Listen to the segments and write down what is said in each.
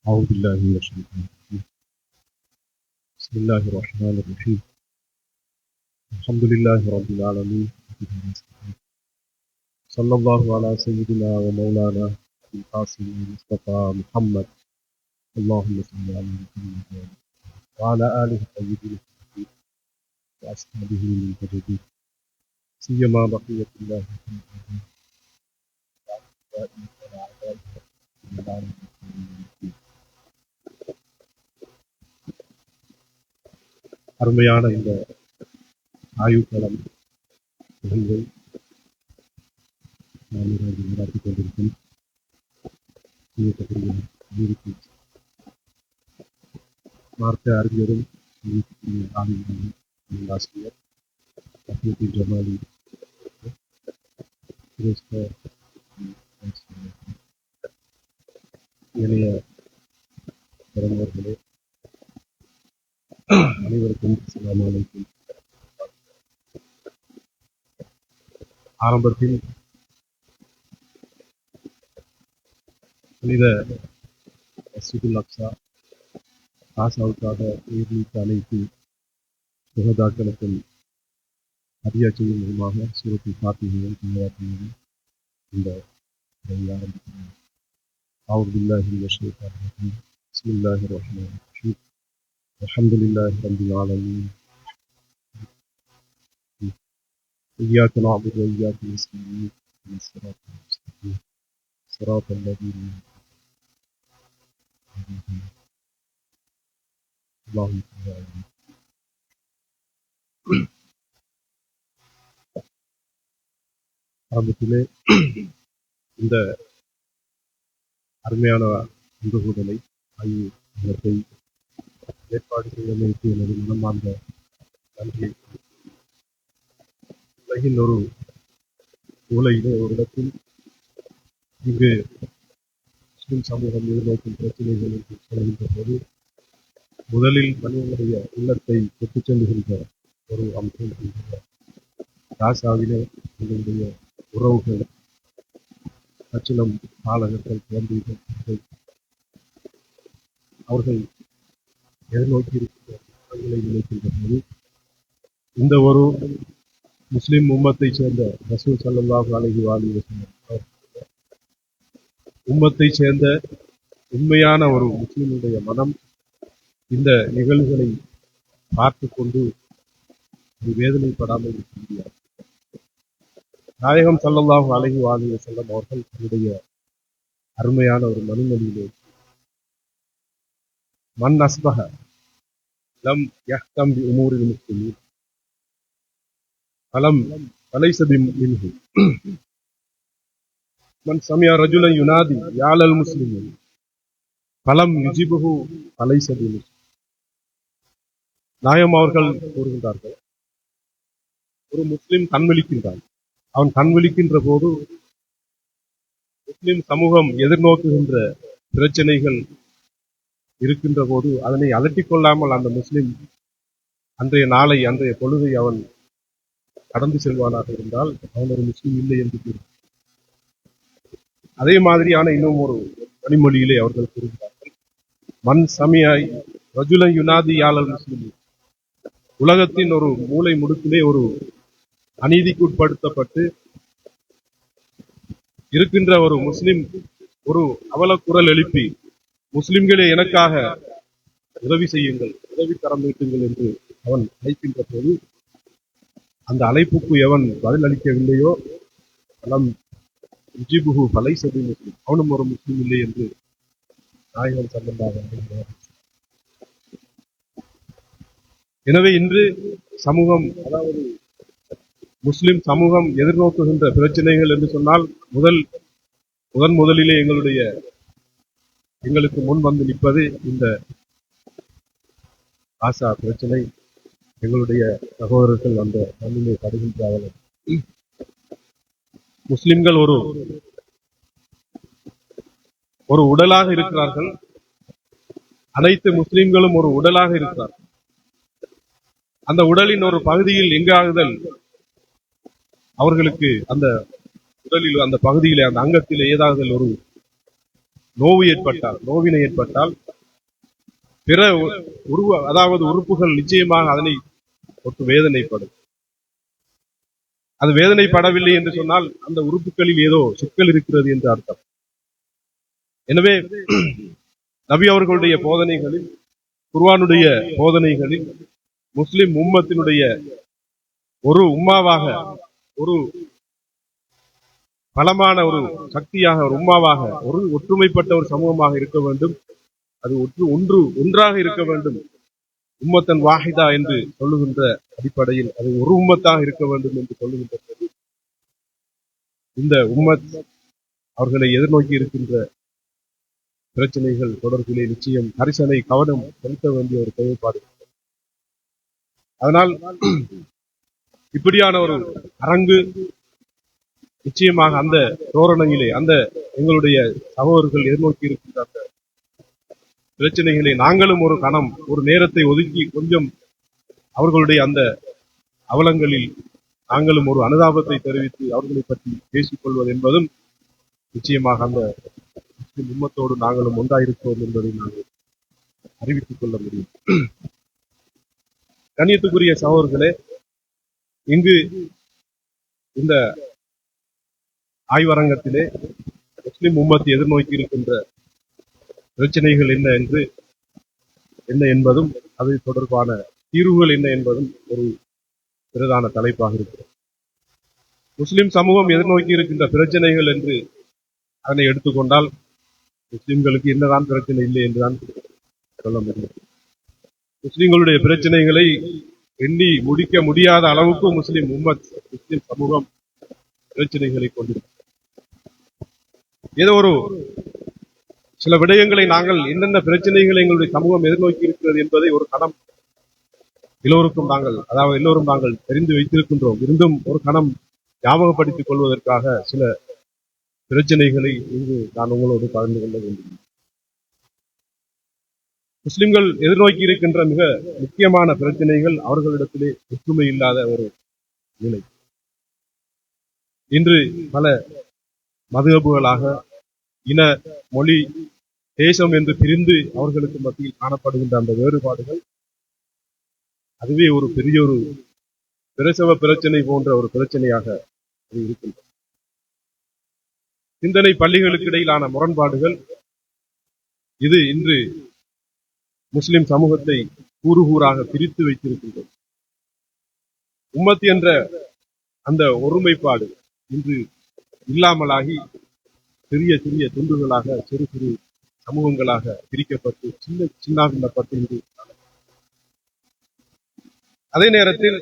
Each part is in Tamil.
أعوذ بالله من الشيطان الرجيم. بسم الله الرحمن الرحيم. الحمد لله رب العالمين. صلى الله على سيدنا ومولانا القاسم المصطفى محمد. اللهم صل على محمد وعلى آله الطيبين الطاهرين وأصحابه المنتجبين سيما بقية الله في الأرض. அருமையான இந்த ஆயுட்காலம் நிகழ்வை நாம் நடத்திக் கொண்டிருக்கும் மார்க்க அறிஞரும் ஆசிரியர் ஜமாலி இணைய பிறந்தவர்களே, அனைவருக்கும் அஸ்ஸலாமு அலைக்கும். ஆரம்பத்தில் புனித மஸ்ஜிதுல் அக்ஸா காசாவுக்காக உயிர்நீத்த அனைத்து சுகதாக்களுக்கும் அதியாட்சியின் மூலமாக சூரத்தை ஃபாத்திஹையை உருவாக்கியது இந்த ஆரம்பிக்கிறேன். أعوذ بالله من الشيطان الرجيم. بسم الله الرحمن الرحيم. الحمد لله رب العالمين. إياك نعبد وإياك نستعين. اهدنا الصراط المستقيم صراط الذين أنعمت عليهم اللهم صل على ஆரம்பத்திலே இந்த அருமையான அன்புகளை ஆய்வு ஏற்பாடு செய்தமைக்கு எனது மனமார்ந்த நன்றியை. உலகின் ஒரு மூலையிலே ஒரு இடத்தில் இங்கு முஸ்லிம் சமூகம் எதிர்நோக்கும் பிரச்சனைகள் என்று சொல்கின்ற போது முதலில் மனிதனுடைய உள்ளத்தை பெற்றுச் செல்லுகின்ற ஒரு அம்சம் காசாவிலே எங்களுடைய உறவுகள் பச்சிலம் பாலகர்கள் குழந்தைகள் அவர்கள் எதிர்நோக்கி இருக்கிற நினைக்கின்ற போது இந்த ஒரு முஸ்லிம் உம்மத்தை சேர்ந்த ரசூல் ஸல்லல்லாஹு அலைஹி வஸல்லம் உம்மத்தை சேர்ந்த உண்மையான ஒரு முஸ்லிமுடைய மனம் இந்த நிகழ்வுகளை பார்த்து கொண்டு வேதனைப்படாமல் இருக்க முடியாது. நாயகம் ஸல்லல்லாஹு அலைஹி வஸல்லம் அவர்கள் தன்னுடைய அருமையான ஒரு மனுமொழியிலே மன் அஸ்பஹ லம் யஹ்தம் பி உமூரில் முஸ்லிமீன் ஃபலம் ஃபலைஸ பிமின்ஹு மன் சமிஅ ரஜுலன் யுனாதி யாலல் முஸ்லிமீன் ஃபலம் யுஜிபுஹு ஃபலைஸ பிமின்ஹு. நாயகம் அவர்கள் கூறுகின்றார்கள், ஒரு முஸ்லிம் கண்விழிக்கின்றான். அவன் கண்விழிக்கின்ற போது முஸ்லிம் சமூகம் எதிர்நோக்குகின்ற பிரச்சனைகள் இருக்கின்ற போது அதனை அலட்டிக் கொள்ளாமல் அந்த முஸ்லிம் அன்றைய நாளை அன்றைய பொழுதை அவன் கடந்து செல்வானாக இருந்தால் அவன் ஒரு முஸ்லிம் இல்லை என்று கூறும். அதே மாதிரியான இன்னும் ஒரு பணிமொழியிலே அவர்கள் கூறுகிறார்கள், மன் சமியாய் ரஜுல யுனாதி யாலல் முஸ்லிம். உலகத்தின் ஒரு மூலை முடுக்கிலே ஒரு அநீதிக்கு உட்படுத்தப்பட்டு இருக்கின்ற ஒரு முஸ்லிம் ஒரு அவலக்குரல் எழுப்பி, முஸ்லிம்களே எனக்காக உதவி செய்யுங்கள், உதவி கரம் நீட்டுங்கள் என்று அவன் அழைக்கின்ற போது அந்த அழைப்புக்கு எவன் பதில் அளிக்கவில்லையோ பலம் யுஜிபுஹு ஃபலைஸ பிமுஸ்லிம், அவனும் ஒரு முஸ்லிம் இல்லை என்று நாயகம் ஸல்லல்லாஹு அலைஹி வஸல்லம். எனவே இன்று சமூகம், அதாவது முஸ்லிம் சமூகம் எதிர்நோக்குகின்ற பிரச்சனைகள் என்று சொன்னால் முதலிலே எங்களுக்கு முன் வந்து நிற்பது இந்த ஆசா பிரச்சனை. எங்களுடைய சகோதரர்கள் அந்த மண்ணிலே படுகின்றார்கள். முஸ்லிம்கள் ஒரு உடலாக இருக்கிறார்கள். அனைத்து முஸ்லிம்களும் ஒரு உடலாக இருக்கிறார்கள். அந்த உடலின் ஒரு பகுதியில் எங்காகுதல் அவர்களுக்கு அந்த உடலில் அந்த பகுதியிலே அந்த அங்கத்திலே ஏதாவது ஒரு நோவினை ஏற்பட்டால் பிற அதாவது உறுப்புகள் நிச்சயமாக அதனை ஒட்டு வேதனைப்படும். அது வேதனைப்படவில்லை என்று சொன்னால் அந்த உறுப்புகளில் ஏதோ சிக்கல் இருக்கிறது என்று அர்த்தம். எனவே நபி அவர்களுடைய போதனைகளில், குர்ஆனுடைய போதனைகளில் முஸ்லிம் உம்மத்தினுடைய ஒரு உம்மாவாக, ஒரு பலமான ஒரு சக்தியாக, ஒரு உம்மாவாக, ஒரு ஒற்றுமைப்பட்ட ஒரு சமூகமாக இருக்க வேண்டும். அது ஒன்றாக இருக்க வேண்டும். உம்மத்தன் வாஹிதா என்று சொல்லுகின்ற அடிப்படையில் அது ஒரு உம்மத்தாக இருக்க வேண்டும் என்று சொல்லுகின்ற போது, இந்த உம்மத் அவர்களை எதிர்நோக்கி இருக்கின்ற பிரச்சனைகள் தொடர்பிலே நிச்சயம் கரிசனை கவனம் செலுத்த வேண்டிய ஒரு தேவைப்பாடு. அதனால் இப்படியான ஒரு அரங்கு நிச்சயமாக அந்த தோரணையிலே, அந்த எங்களுடைய சகோதரர்கள் எதிர்நோக்கி இருக்கின்ற அந்த பிரச்சனைகளை நாங்களும் ஒரு கணம், ஒரு நேரத்தை ஒதுக்கி கொஞ்சம் அவர்களுடைய அந்த அவலங்களில் நாங்களும் ஒரு அனுதாபத்தை தெரிவித்து அவர்களை பற்றி பேசிக்கொள்வது என்பதும் நிச்சயமாக அந்த உம்மத்தோடு நாங்களும் ஒன்றாயிருக்கிறோம் என்பதை நாங்கள் அறிவித்துக் கொள்ள முடியும். கண்ணியத்துக்குரிய சகோதரர்களே, இங்கு இந்த ஆய்வரங்கத்திலே முஸ்லிம் உம்மத்தை எதிர்நோக்கி இருக்கின்ற பிரச்சனைகள் என்ன என்பதும் அது தொடர்பான தீர்வுகள் என்ன என்பதும் ஒரு பிரதான தலைப்பாக இருக்கிறது. முஸ்லிம் சமூகம் எதிர்நோக்கி இருக்கின்ற பிரச்சனைகள் என்று அதனை எடுத்துக்கொண்டால் முஸ்லிம்களுக்கு என்னதான் பிரச்சனை இல்லை என்றுதான் சொல்ல முடியும். முஸ்லிம்களுடைய பிரச்சனைகளை எண்ணி முடிக்க முடியாத அளவுக்கு முஸ்லிம் சமூகம் பிரச்சனைகளை கொண்டிருக்கிறது. ஏதோ ஒரு சில விடயங்களை நாங்கள் என்னென்ன பிரச்சனைகளை எங்களுடைய சமூகம் எதிர்நோக்கி இருக்கிறது என்பதை ஒரு கணம் எல்லோரும் நாங்கள் தெரிந்து வைத்திருக்கின்றோம். இருந்தும் ஒரு கணம் ஞாபகப்படுத்திக் கொள்வதற்காக சில பிரச்சனைகளை இங்கு நான் உங்களோடு பகிர்ந்து கொள்ள வேண்டும். முஸ்லிம்கள் எதிர்நோக்கி இருக்கின்ற மிக முக்கியமான பிரச்சனைகள் அவர்களிடத்திலே ஒற்றுமை இல்லாத ஒரு நிலை. இன்று பல மதுஹபுகளாக இன, மொழி, தேசம் என்று பிரிந்து அவர்களுக்கு மத்தியில் காணப்படுகின்ற அந்த வேறுபாடுகள் அதுவே ஒரு பெரிய ஒரு பிரசவ பிரச்சனை போன்ற ஒரு பிரச்சனையாக இருக்கின்றது. சிந்தனை பள்ளிகளுக்கு இடையிலான முரண்பாடுகள் இது இன்று முஸ்லிம் சமூகத்தை கூறு கூறாக பிரித்து வைத்திருக்கின்றது. உம்மத் என்ற அந்த ஒருமைப்பாடு இன்று இல்லாமலாகி சிறிய சிறிய துண்டுகளாக, சிறு சிறு சமூகங்களாக பிரிக்கப்பட்டு சின்னாபின்னப்பட்டு இன்று, அதே நேரத்தில்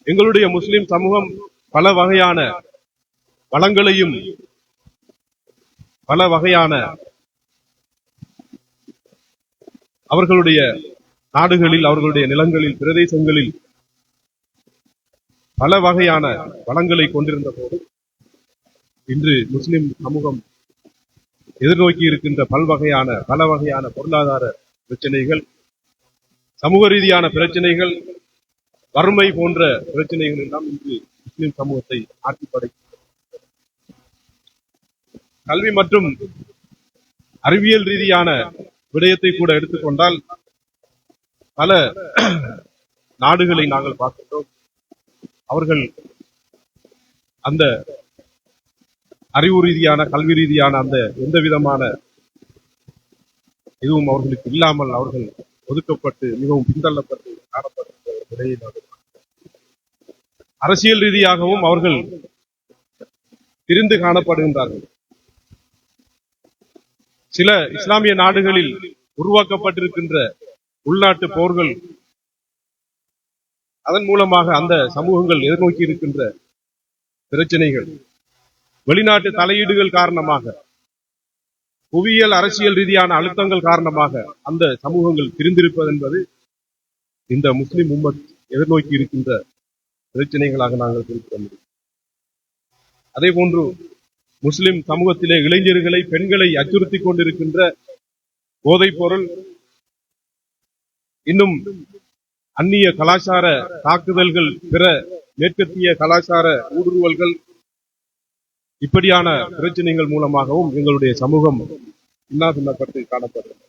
எங்களுடைய முஸ்லிம் சமூகம் பல வகையான வளங்களையும் பல வகையான அவர்களுடைய நாடுகளில், அவர்களுடைய நிலங்களில், பிரதேசங்களில் பல வகையான வளங்களை கொண்டிருந்த போது இன்று முஸ்லிம் சமூகம் எதிர்நோக்கி இருக்கின்ற பல வகையான பொருளாதார பிரச்சனைகள், சமூக ரீதியான பிரச்சனைகள், வறுமை போன்ற பிரச்சனைகள் எல்லாம் இன்று முஸ்லிம் சமூகத்தை ஆட்சிப்படை. கல்வி மற்றும் அறிவியல் ரீதியான விடயத்தை கூட எடுத்துக்கொண்டால் பல நாடுகளை நாங்கள் பார்க்கின்றோம். அவர்கள் அந்த அறிவு ரீதியான, கல்வி ரீதியான அந்த எந்த விதமான இதுவும் அவர்களுக்கு இல்லாமல் அவர்கள் ஒதுக்கப்பட்டு மிகவும் பின்தள்ளப்பட்டு காணப்படுகின்ற நிலையை நாங்கள் அரசியல் ரீதியாகவும் அவர்கள் பிரிந்து காணப்படுகின்றார்கள். சில இஸ்லாமிய நாடுகளில் உருவாக்கப்பட்டிருக்கின்ற உள்நாட்டு போர்கள், அதன் மூலமாக அந்த சமூகங்கள் எதிர்நோக்கி இருக்கின்ற பிரச்சனைகள், வெளிநாட்டு தலையீடுகள் காரணமாக, புவியியல் அரசியல் ரீதியான அழுத்தங்கள் காரணமாக அந்த சமூகங்கள் பிரிந்திருப்பது என்பது இந்த முஸ்லிம் உம்மத் எதிர்நோக்கி இருக்கின்ற பிரச்சனைகளாக நாங்கள் குறிப்பிட முடியும். அதே போன்று முஸ்லிம் சமூகத்திலே இளைஞர்களை, பெண்களை அச்சுறுத்தி கொண்டிருக்கின்ற போதைப் பொருள், இன்னும் அந்நிய கலாச்சார தாக்குதல்கள், பிற மேற்கத்திய கலாச்சார ஊடுருவல்கள், இப்படியான பிரச்சனைகள் மூலமாகவும் எங்களுடைய சமூகம் பின்னப்பட்டு காணப்படும்.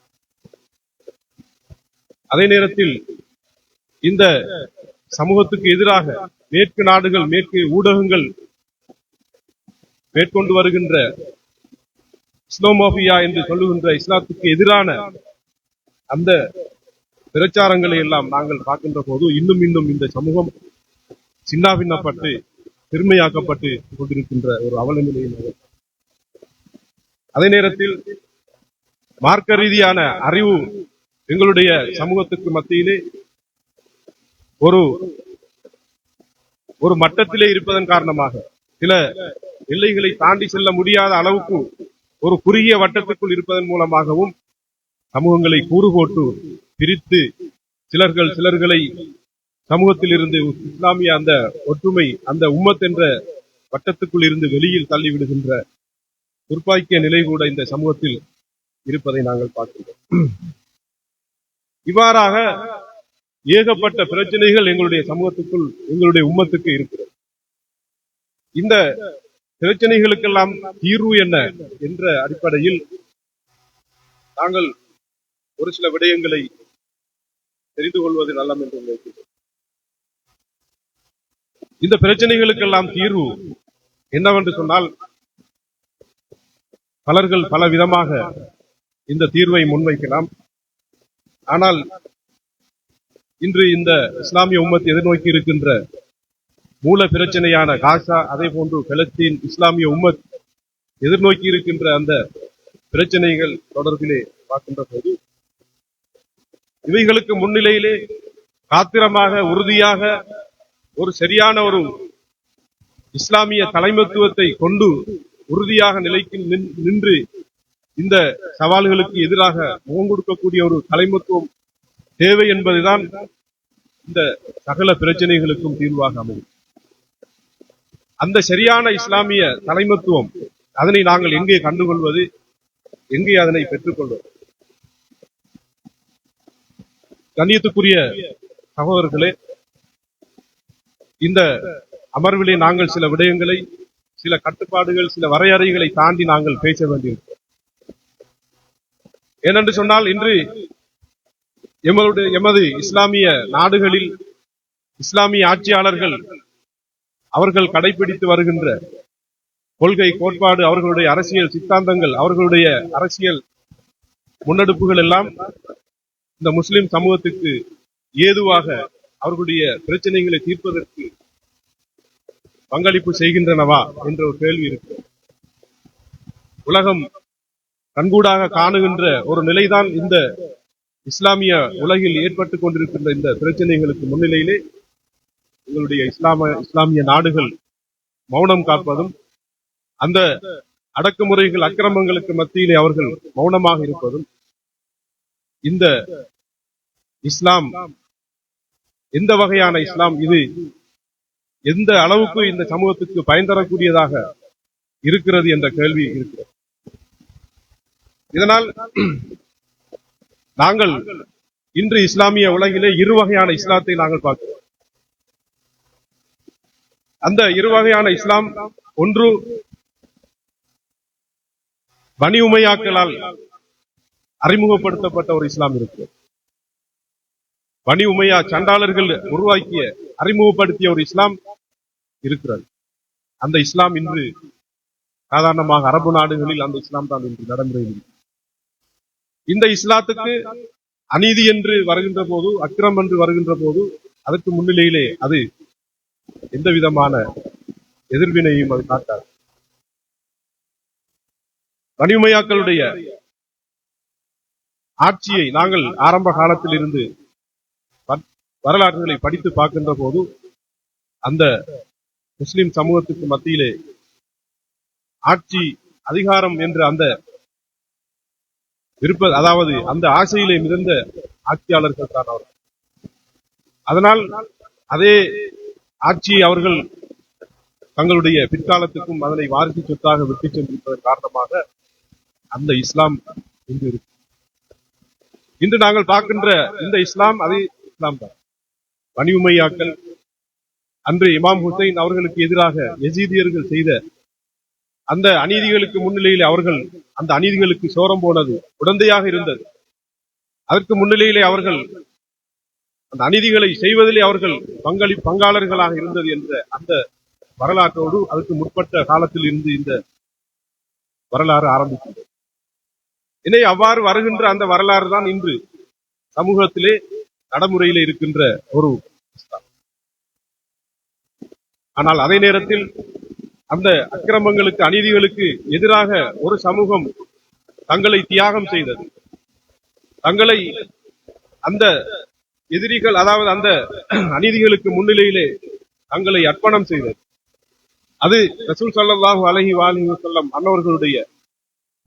அதே நேரத்தில் இந்த சமூகத்துக்கு எதிராக மேற்கு நாடுகள், மேற்கு ஊடகங்கள் மேற்கொண்டு வருகின்ற இஸ்லாமோபியா என்று சொல்லுகின்ற இஸ்லாத்துக்கு எதிரான அந்த பிரச்சாரங்களை எல்லாம் நாங்கள் பார்க்கின்ற போது இன்னும் இந்த சமூகம் சின்னாபின்னப்பட்டு பெருமையாக்கப்பட்டு கொண்டிருக்கின்ற ஒரு அவல நிலையில், அதே நேரத்தில் மார்க்க ரீதியான அறிவு எங்களுடைய சமூகத்துக்கு மத்தியிலே ஒரு மட்டத்திலே இருப்பதன் காரணமாக சில எல்லைகளை தாண்டி செல்ல முடியாத அளவுக்கு ஒரு குறுகிய வட்டத்துக்குள் இருப்பதன் மூலமாகவும் சமூகங்களை கூறு போட்டு பிரித்து சிலர்களை சமூகத்தில் இருந்து இஸ்லாமிய அந்த ஒற்றுமை, அந்த உம்மத் என்ற வட்டத்துக்குள் இருந்து வெளியில் தள்ளிவிடுகின்ற துர்ப்பாக்கிய நிலை கூட இந்த சமூகத்தில் இருப்பதை நாங்கள் பார்க்கிறோம். இவ்வாறாக ஏகப்பட்ட பிரச்சனைகள் எங்களுடைய சமூகத்துக்குள், எங்களுடைய உம்மத்துக்கு இருக்கிறது. இந்த பிரச்சனைகளுக்கெல்லாம் தீர்வு என்ன என்ற அடிப்படையில் நாங்கள் ஒரு சில விடயங்களை தெரிந்து கொள்வது நல்லம் என்று நினைக்கிறேன். இந்த பிரச்சனைகளுக்கெல்லாம் தீர்வு என்னவென்று சொன்னால், பலர்கள் பல விதமாக இந்த தீர்வை முன்வைக்கலாம். ஆனால் இன்று இந்த இஸ்லாமிய உம்மத் எதிர்நோக்கி இருக்கின்ற மூல பிரச்சனையான காசா, அதே போன்று பலஸ்தீன், இஸ்லாமிய உம்மத் எதிர்நோக்கி இருக்கின்ற அந்த பிரச்சனைகள் தொடர்பிலே பார்க்கின்ற போது இவைகளுக்கு முன்னிலையிலே காத்திரமாக, உறுதியாக ஒரு சரியான ஒரு இஸ்லாமிய தலைமைத்துவத்தை கொண்டு உறுதியாக நிலைக்கு நின்று இந்த சவால்களுக்கு எதிராக முகம் கொடுக்கக்கூடிய ஒரு தலைமைத்துவம் தேவை என்பதுதான் இந்த சகல பிரச்சனைகளுக்கும் தீர்வாக அமையும். அந்த சரியான இஸ்லாமிய தலைமைத்துவம், அதனை நாங்கள் எங்கே கண்டுகொள்வது, எங்கே அதனை பெற்றுக்கொள்வது? கண்ணியத்துக்குரிய சகோதரர்களே, இந்த அமர்விலே நாங்கள் சில விடயங்களை, சில கட்டுப்பாடுகள், சில வரையறைகளை தாண்டி நாங்கள் பேச வேண்டியிருக்கிறோம். ஏனென்று சொன்னால், இன்று எமது இஸ்லாமிய நாடுகளில் இஸ்லாமிய ஆட்சியாளர்கள் அவர்கள் கடைபிடித்து வருகின்ற கொள்கை, கோட்பாடு, அவர்களுடைய அரசியல் சித்தாந்தங்கள், அவர்களுடைய அரசியல் முன்னெடுப்புகள் எல்லாம் இந்த முஸ்லிம் சமூகத்துக்கு ஏதுவாக அவர்களுடைய பிரச்சனைகளை தீர்ப்பதற்கு பங்களிப்பு செய்கின்றனவா என்ற ஒரு கேள்வி இருக்கு. உலகம் கண்கூடாக காணுகின்ற ஒரு நிலைதான் இந்த இஸ்லாமிய உலகில் ஏற்பட்டுக் கொண்டிருக்கின்ற இந்த பிரச்சனைகளுக்கு முன்னிலையிலே எங்களுடைய இஸ்லாமிய நாடுகள் மௌனம் காப்பதும், அந்த அடக்குமுறைகள், அக்கிரமங்களுக்கு மத்தியிலே அவர்கள் மௌனமாக இருப்பதும், இந்த இஸ்லாம் எந்த வகையான இஸ்லாம், இது எந்த அளவுக்கு இந்த சமூகத்துக்கு பயன் தரக்கூடியதாக இருக்கிறது என்ற கேள்வி இருக்கிறது. இதனால் நாங்கள் இன்று இஸ்லாமிய உலகிலே இரு வகையான இஸ்லாத்தை நாங்கள் பார்க்கிறோம். அந்த இரு வகையான இஸ்லாம், ஒன்று பனி உமையாக்களால் அறிமுகப்படுத்தப்பட்ட ஒரு இஸ்லாம் இருக்கு. பனி உமையா சண்டாளர்கள் உருவாக்கிய, அறிமுகப்படுத்திய ஒரு இஸ்லாம் இருக்கிறது. அந்த இஸ்லாம் இன்று சாதாரணமாக அரபு நாடுகளில் அந்த இஸ்லாம் தான் இன்று நடைமுறையில். இந்த இஸ்லாத்துக்கு அநீதி என்று வருகின்ற போது, அக்கிரம் என்று வருகின்ற போது, அதற்கு முன்னிலையிலே அது எந்த விதமான எதிர்வினையும் அது காட்டாது. பனி உமையாக்களுடைய ஆட்சியை நாங்கள் ஆரம்ப காலத்தில் இருந்து வரலாறுகளை படித்து பார்க்கின்ற போது, அந்த முஸ்லிம் சமூகத்துக்கு மத்தியிலே ஆட்சி, அதிகாரம் என்ற அந்த அதாவது அந்த ஆசையிலே மிதந்த ஆட்சியாளர்கள் தான் அவர்கள். அதனால் அதே ஆட்சியை அவர்கள் தங்களுடைய பிற்காலத்துக்கும் அதனை வாரிசு சொத்தாக விட்டு சென்றிருப்பதன் காரணமாக அந்த இஸ்லாம் இன்று இருக்கு. இன்று நாங்கள் பார்க்கின்ற இந்த இஸ்லாம் அதே இஸ்லாம் தான். பனி உமையாக்கள் அன்று இமாம் ஹுசைன் அவர்களுக்கு எதிராக யசீதியர்கள் செய்த அந்த அநீதிகளுக்கு முன்னிலையிலே அவர்கள் அந்த அநீதிகளுக்கு சோரம் போனது உடந்தையாக இருந்தது. அதற்கு முன்னிலையிலே அவர்கள் அந்த அநீதிகளை செய்வதிலே அவர்கள் பங்காளர்களாக இருந்தது என்ற அந்த வரலாற்றோடு அதுக்கு முற்பட்ட காலத்தில் இருந்து இந்த வரலாறு ஆரம்பித்தது. எனவே அவ்வாறு வருகின்ற அந்த வரலாறு தான் இன்று சமூகத்திலே நடைமுறையிலே இருக்கின்ற ஒரு இஸ்லாம். ஆனால் அதே நேரத்தில் அந்த அக்கிரமங்களுக்கு அநீதிகளுக்கு எதிராக ஒரு சமூகம் தங்களை தியாகம் செய்தது, தங்களை அந்த எதிரிகள் அதாவது அந்த அநீதிகளுக்கு முன்னிலையிலே தங்களை அர்ப்பணம் செய்தது. அது ரசூல் ஸல்லல்லாஹு அலைஹி வஸல்லம் அன்னவர்களுடைய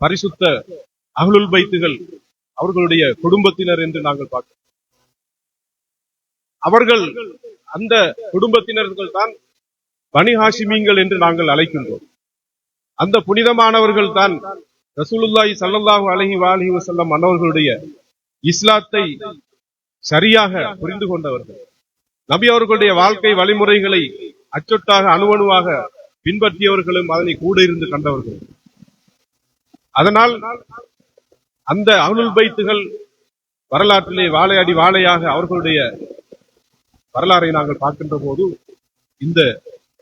பரிசுத்த அஹ்லுல் பைத்துகள், அவர்களுடைய குடும்பத்தினர் என்று நாங்கள் பார்க்கிறோம். அவர்கள் அந்த குடும்பத்தினர்கள் தான் பனி ஹாஷிமீன்கள் என்று நாங்கள் அழைக்கின்றோம். அந்த புனிதமானவர்கள் தான் ரசூலுல்லாஹி ஸல்லல்லாஹு அலைஹி வஸல்லம் அன்னவர்களுடைய இஸ்லாத்தை சரியாக புரிந்து கொண்டவர்கள், நபி அவர்களுடைய வாழ்க்கை வழிமுறைகளை அச்சொட்டாக அணுவணுவாக பின்பற்றியவர்களும் அதனை கூட இருந்து கண்டவர்கள். அதனால் அந்த அஹ்லுல் பைத்துகள் வரலாற்றிலே வாழையடி வாழையாக அவர்களுடைய வரலாறை நாங்கள் பார்க்கின்ற போது இந்த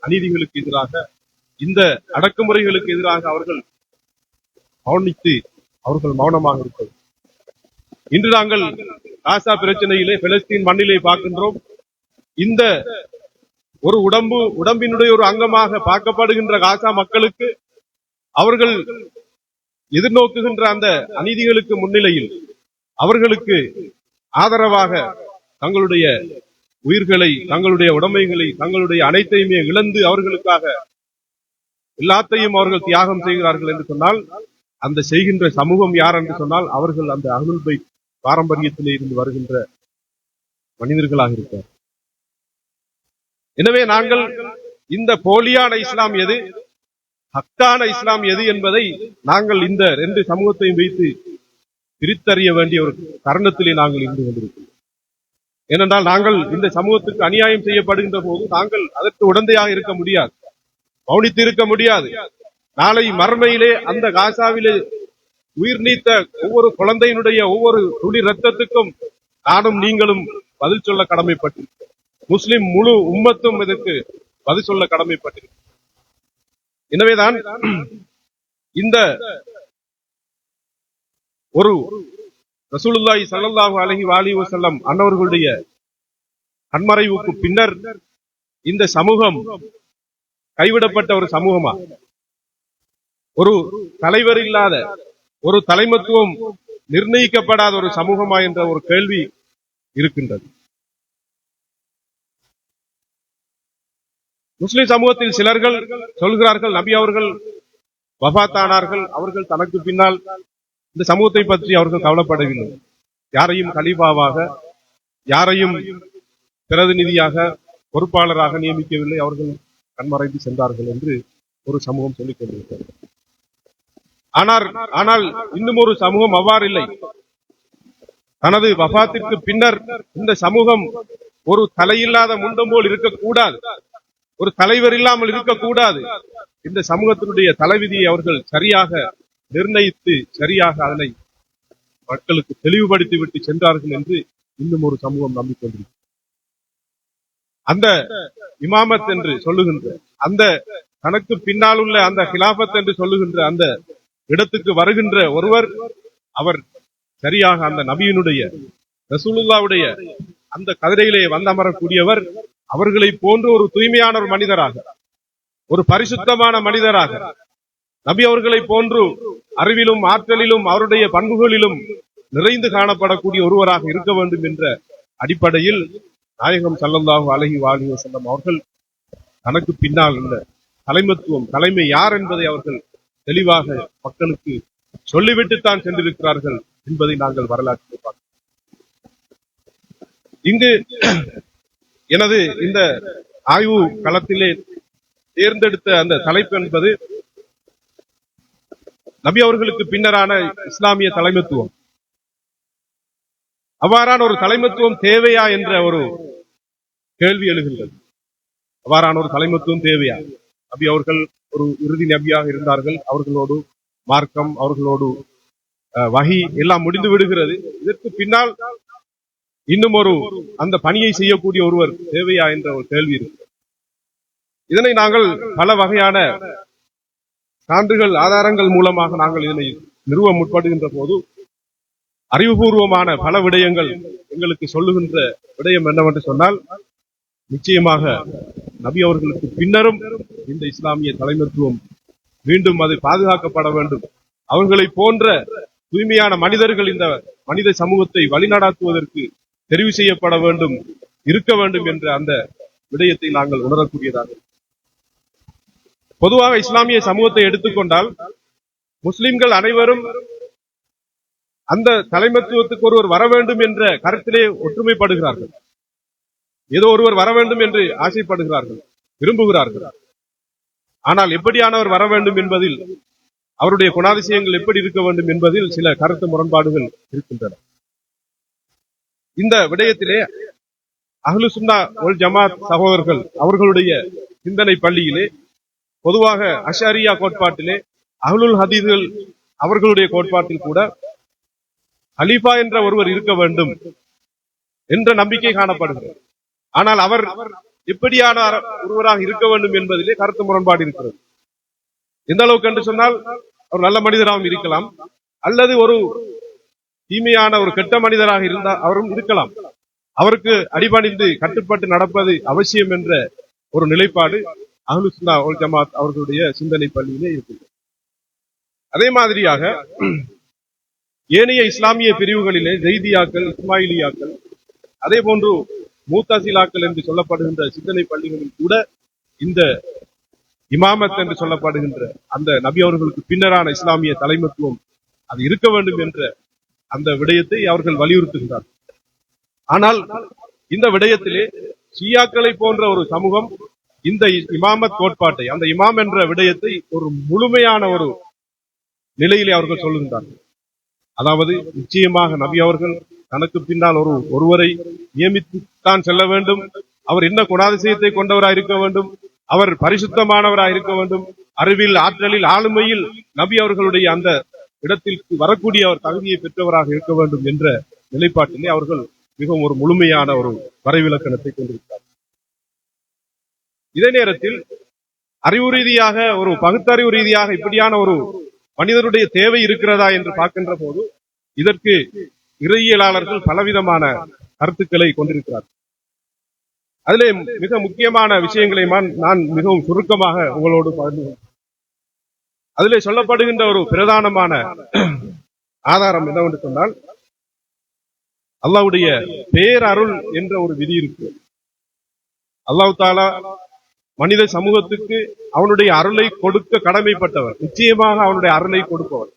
அநீதிகளுக்கு எதிராக, இந்த அடக்குமுறைகளுக்கு எதிராக அவர்கள் மௌனமாக இருப்பது. இன்று நாங்கள் காசா பிரச்சனையிலே பலஸ்தீன் மண்ணிலே பார்க்கின்றோம். இந்த ஒரு உடம்பினுடைய ஒரு அங்கமாக பார்க்கப்படுகின்ற காசா மக்களுக்கு அவர்கள் எதிர்நோக்குகின்ற அந்த அநீதிகளுக்கு முன்னிலையில் அவர்களுக்கு ஆதரவாக தங்களுடைய உயிர்களை, தங்களுடைய உடைமைகளை, தங்களுடைய அனைத்தையுமே இழந்து அவர்களுக்காக எல்லாத்தையும் அவர்கள் தியாகம் செய்கிறார்கள் என்று சொன்னால், அந்த செய்கின்ற சமூகம் யார் என்று சொன்னால் அவர்கள் அந்த அஹ்லுல் பைத் பாரம்பரியத்திலே இருந்து வருகின்ற மனிதர்களாக இருக்கிறார். எனவே நாங்கள் இந்த போலியான இஸ்லாம் எது, ஹக்கான இஸ்லாம் எது என்பதை நாங்கள் இந்த ரெண்டு சமூகத்தையும் வைத்து பிரித்தறிய வேண்டிய ஒரு தருணத்திலே நாங்கள் இருந்து கொண்டிருக்கிறோம். ஏனென்றால் நாங்கள் இந்த சமூகத்துக்கு அநியாயம் செய்யப்படுகின்ற போது நாங்கள் அதற்கு உடந்தையாக இருக்க முடியாது, மௌனித்து இருக்க முடியாது. நாளை மறுமையிலே அந்த காசாவிலே உயிர் நீத்த ஒவ்வொரு குழந்தையினுடைய ஒவ்வொரு துளி ரத்தத்துக்கும் நானும் நீங்களும் பதில் சொல்ல கடமைப்பட்டிருக்கிறோம். முஸ்லிம் முழு உம்மத்தும் இதற்கு பதில் சொல்ல கடமைப்பட்டிருக்கிறோம். எனவேதான் இந்த ஒரு ரசூலுல்லாஹி ஸல்லல்லாஹு அலைஹி வஸல்லம் அன்னவர்களுடைய கண்மறைவுக்கு பின்னர் இந்த சமூகம் கைவிடப்பட்ட ஒரு சமூகமா, ஒரு தலைவர் இல்லாத, ஒரு தலைமத்துவம் நிர்ணயிக்கப்படாத ஒரு சமூகமா என்ற ஒரு கேள்வி இருக்கின்றது. முஸ்லிம் சமூகத்தில் சிலர்கள் சொல்கிறார்கள், நபி அவர்கள் வஃபாத்தானார்கள், அவர்கள் தனக்கு பின்னால் இந்த சமூகத்தை பற்றி அவர்கள் கவலைப்படவில்லை, யாரையும் கலீஃபாவாக, யாரையும் பிரதிநிதியாக, பொறுப்பாளராக நியமிக்கவில்லை, அவர்கள் கண்மறைந்து சென்றார்கள் என்று ஒரு சமூகம் சொல்லிக் கொண்டிருக்கிறது. ஆனால் இன்னும் ஒரு சமூகம் அவ்வாறு இல்லை. தனது வஃபாத்திற்கு பின்னர் இந்த சமூகம் ஒரு தலையில்லாத முண்டம் போல் இருக்கக்கூடாது, ஒரு தலைவர் இல்லாமல் இருக்கக்கூடாது. இந்த சமூகத்தினுடைய தலைவிதியை அவர்கள் சரியாக நிர்ணயித்து சரியாக அதனை மக்களுக்கு தெளிவுபடுத்தி விட்டு சென்றார்கள் என்று இன்னும் ஒரு சமூகம் நம்பிக்கொண்டிருக்கிறது. அந்த இமாமத் என்று சொல்லுகின்ற, அந்த தனக்கு பின்னால் உள்ள அந்த ஹிலாபத் என்று சொல்லுகின்ற அந்த இடத்துக்கு வருகின்ற ஒருவர், அவர் சரியாக அந்த நபியினுடைய ரசூலுல்லாவுடைய அந்த கதிரையிலே வந்தமரக்கூடியவர், அவர்களை போன்று ஒரு தூய்மையான ஒரு மனிதராக, ஒரு பரிசுத்தமான மனிதராக, நபி அவர்களை போன்று அறிவிலும் ஆற்றலிலும் அவருடைய பண்புகளிலும் நிறைந்து காணப்படக்கூடிய ஒருவராக இருக்க வேண்டும் என்ற அடிப்படையில் நாயகம் ஸல்லல்லாஹு அலைஹி வஸல்லம் அவர்கள் தனக்கு பின்னால் உள்ள தலைமைத்துவம், தலைமை யார் என்பதை அவர்கள் தெளிவாக மக்களுக்கு சொல்லிவிட்டுத்தான் சென்றிருக்கிறார்கள் என்பதை நாங்கள் வரலாற்றில் பார்க்கிறோம். இங்கு எனது இந்த ஆய்வு களத்திலே தேர்ந்தெடுத்த அந்த தலைப்பு என்பது நபி அவர்களுக்கு பின்னரான இஸ்லாமிய தலைமைத்துவம். அவ்வாறான ஒரு தலைமைத்துவம் தேவையா என்ற ஒரு கேள்வி எழுகின்றது. அவ்வாறான ஒரு தலைமைத்துவம் தேவையா? நபி அவர்கள் ஒரு இறுதி நபியாக இருந்தார்கள். அவர்களோடு மார்க்கம், அவர்களோடு வஹி எல்லாம் முடிந்து விடுகிறது. இதற்கு பின்னால் இன்னும் ஒரு அந்த பணியை செய்யக்கூடிய ஒருவர் தேவையா என்ற ஒரு கேள்வி இருக்கு. இதனை நாங்கள் பல வகையான சான்றுகள், ஆதாரங்கள் மூலமாக நாங்கள் இதனை நிறுவ முற்படுகின்ற போது அறிவுபூர்வமான பல விடயங்கள் எங்களுக்கு சொல்லுகின்ற விடயம் என்னவென்று சொன்னால், நிச்சயமாக நபி அவர்களுக்கு பின்னரும் இந்த இஸ்லாமிய தலைமைத்துவம் மீண்டும் அது பாதுகாக்கப்பட வேண்டும். அவர்களை போன்ற தூய்மையான மனிதர்கள் இந்த மனித சமூகத்தை வழிநடாத்துவதற்கு தெரிவு செய்யப்பட வேண்டும், இருக்க வேண்டும் என்ற அந்த விடயத்தை நாங்கள் உணரக்கூடியதாக. பொதுவாக இஸ்லாமிய சமூகத்தை எடுத்துக்கொண்டால் முஸ்லிம்கள் அனைவரும் அந்த தலைமைத்துவத்துக்கு ஒருவர் வர வேண்டும் என்ற கருத்திலே ஒற்றுமைப்படுகிறார்கள். ஏதோ ஒருவர் வர வேண்டும் என்று ஆசைப்படுகிறார்கள், விரும்புகிறார்கள். ஆனால் எப்படியானவர் வர வேண்டும் என்பதில், அவருடைய குணாதிசயங்கள் எப்படி இருக்க வேண்டும் என்பதில் சில கருத்து முரண்பாடுகள் இருக்கின்றன. இந்த விடயத்திலே அஹ்லு சுன்னா வல் ஜமாத் சகோதரர்கள் அவர்களுடைய சிந்தனை பள்ளியிலே, பொதுவாக அஷாரியா கோட்பாட்டிலே, அஹ்லுல் ஹதீஸ்கள் அவர்களுடைய கோட்பாட்டில் கூட ஹலீஃபா என்ற ஒருவர் இருக்க வேண்டும் என்ற நம்பிக்கை காணப்படுகிறது. ஆனால் அவர் எப்படியான ஒருவராக இருக்க வேண்டும் என்பதிலே கருத்து முரண்பாடு இருக்கிறது. எந்த அளவுக்கு என்று சொன்னால், அவர் நல்ல மனிதராகவும் இருக்கலாம், அல்லது ஒரு தீமையான ஒரு கெட்ட மனிதராக இருந்தால் அவரும் இருக்கலாம். அவருக்கு அடிபணிந்து கட்டுப்பட்டு நடப்பது அவசியம் என்ற ஒரு நிலைப்பாடு அஹ்லு சுன்னா வல் ஜமாத் அவர்களுடைய சிந்தனை பள்ளியிலே இருக்கிறது. அதே மாதிரியாக ஏனைய இஸ்லாமிய பிரிவுகளிலே ஜெய்தியாக்கள், இஸ்மாயிலியாக்கள், அதே போன்று மூத்தாசிலாக்கள் என்று சொல்லப்படுகின்ற சிந்தனை பள்ளிகளில் கூட இந்த இமாமத் என்று சொல்லப்படுகின்ற அந்த நபி அவர்களுக்கு பின்னரான இஸ்லாமிய தலைமைத்துவம் அது இருக்க வேண்டும் என்ற அந்த விடயத்தை அவர்கள் வலியுறுத்துகிறார். ஆனால் இந்த விடயத்திலே ஷியாக்களை போன்ற ஒரு சமூகம் இந்த இமாமத் கோட்பாட்டை, அந்த இமாம் என்ற விடயத்தை ஒரு முழுமையான ஒரு நிலையிலே அவர்கள் சொல்லுகின்றார்கள். அதாவது நிச்சயமாக நபி அவர்கள் தனக்கு பின்னால் ஒருவரை நியமித்துத்தான் செல்ல வேண்டும். அவர் என்ன குணாதிசயத்தை கொண்டவராக இருக்க வேண்டும், அவர் பரிசுத்தமானவராக இருக்க வேண்டும், அறிவில், ஆற்றலில், ஆளுமையில் நபி அவர்களுடைய அந்த இடத்திற்கு வரக்கூடிய அவர் தகுதியை பெற்றவராக இருக்க வேண்டும் என்ற நிலைப்பாட்டிலே அவர்கள் மிகவும் ஒரு முழுமையான ஒரு வரைவிலக்கணத்தை கொண்டிருக்கிறார். இதே நேரத்தில் அறிவு ரீதியாக, ஒரு பகுத்தறிவு ரீதியாக இப்படியான ஒரு மனிதனுடைய தேவை இருக்கிறதா என்று பார்க்கின்ற போது இதற்கு இறையியலாளர்கள் பலவிதமான கருத்துக்களை கொண்டிருக்கிறார். அதிலே மிக முக்கியமான விஷயங்களை நான் மிகவும் சுருக்கமாக உங்களோடு பகிர்ந்து. அதிலே சொல்லப்படுகின்ற ஒரு பிரதானமான ஆதாரம் என்னவென்று சொன்னால், அல்லாஹ்வுடைய பேரருள் என்ற ஒரு விதி இருக்கு. அல்லாஹ் தஆலா மனித சமூகத்துக்கு அவனுடைய அருளை கொடுக்க கடமைப்பட்டவர். நிச்சயமாக அவனுடைய அருளை கொடுப்பவர்.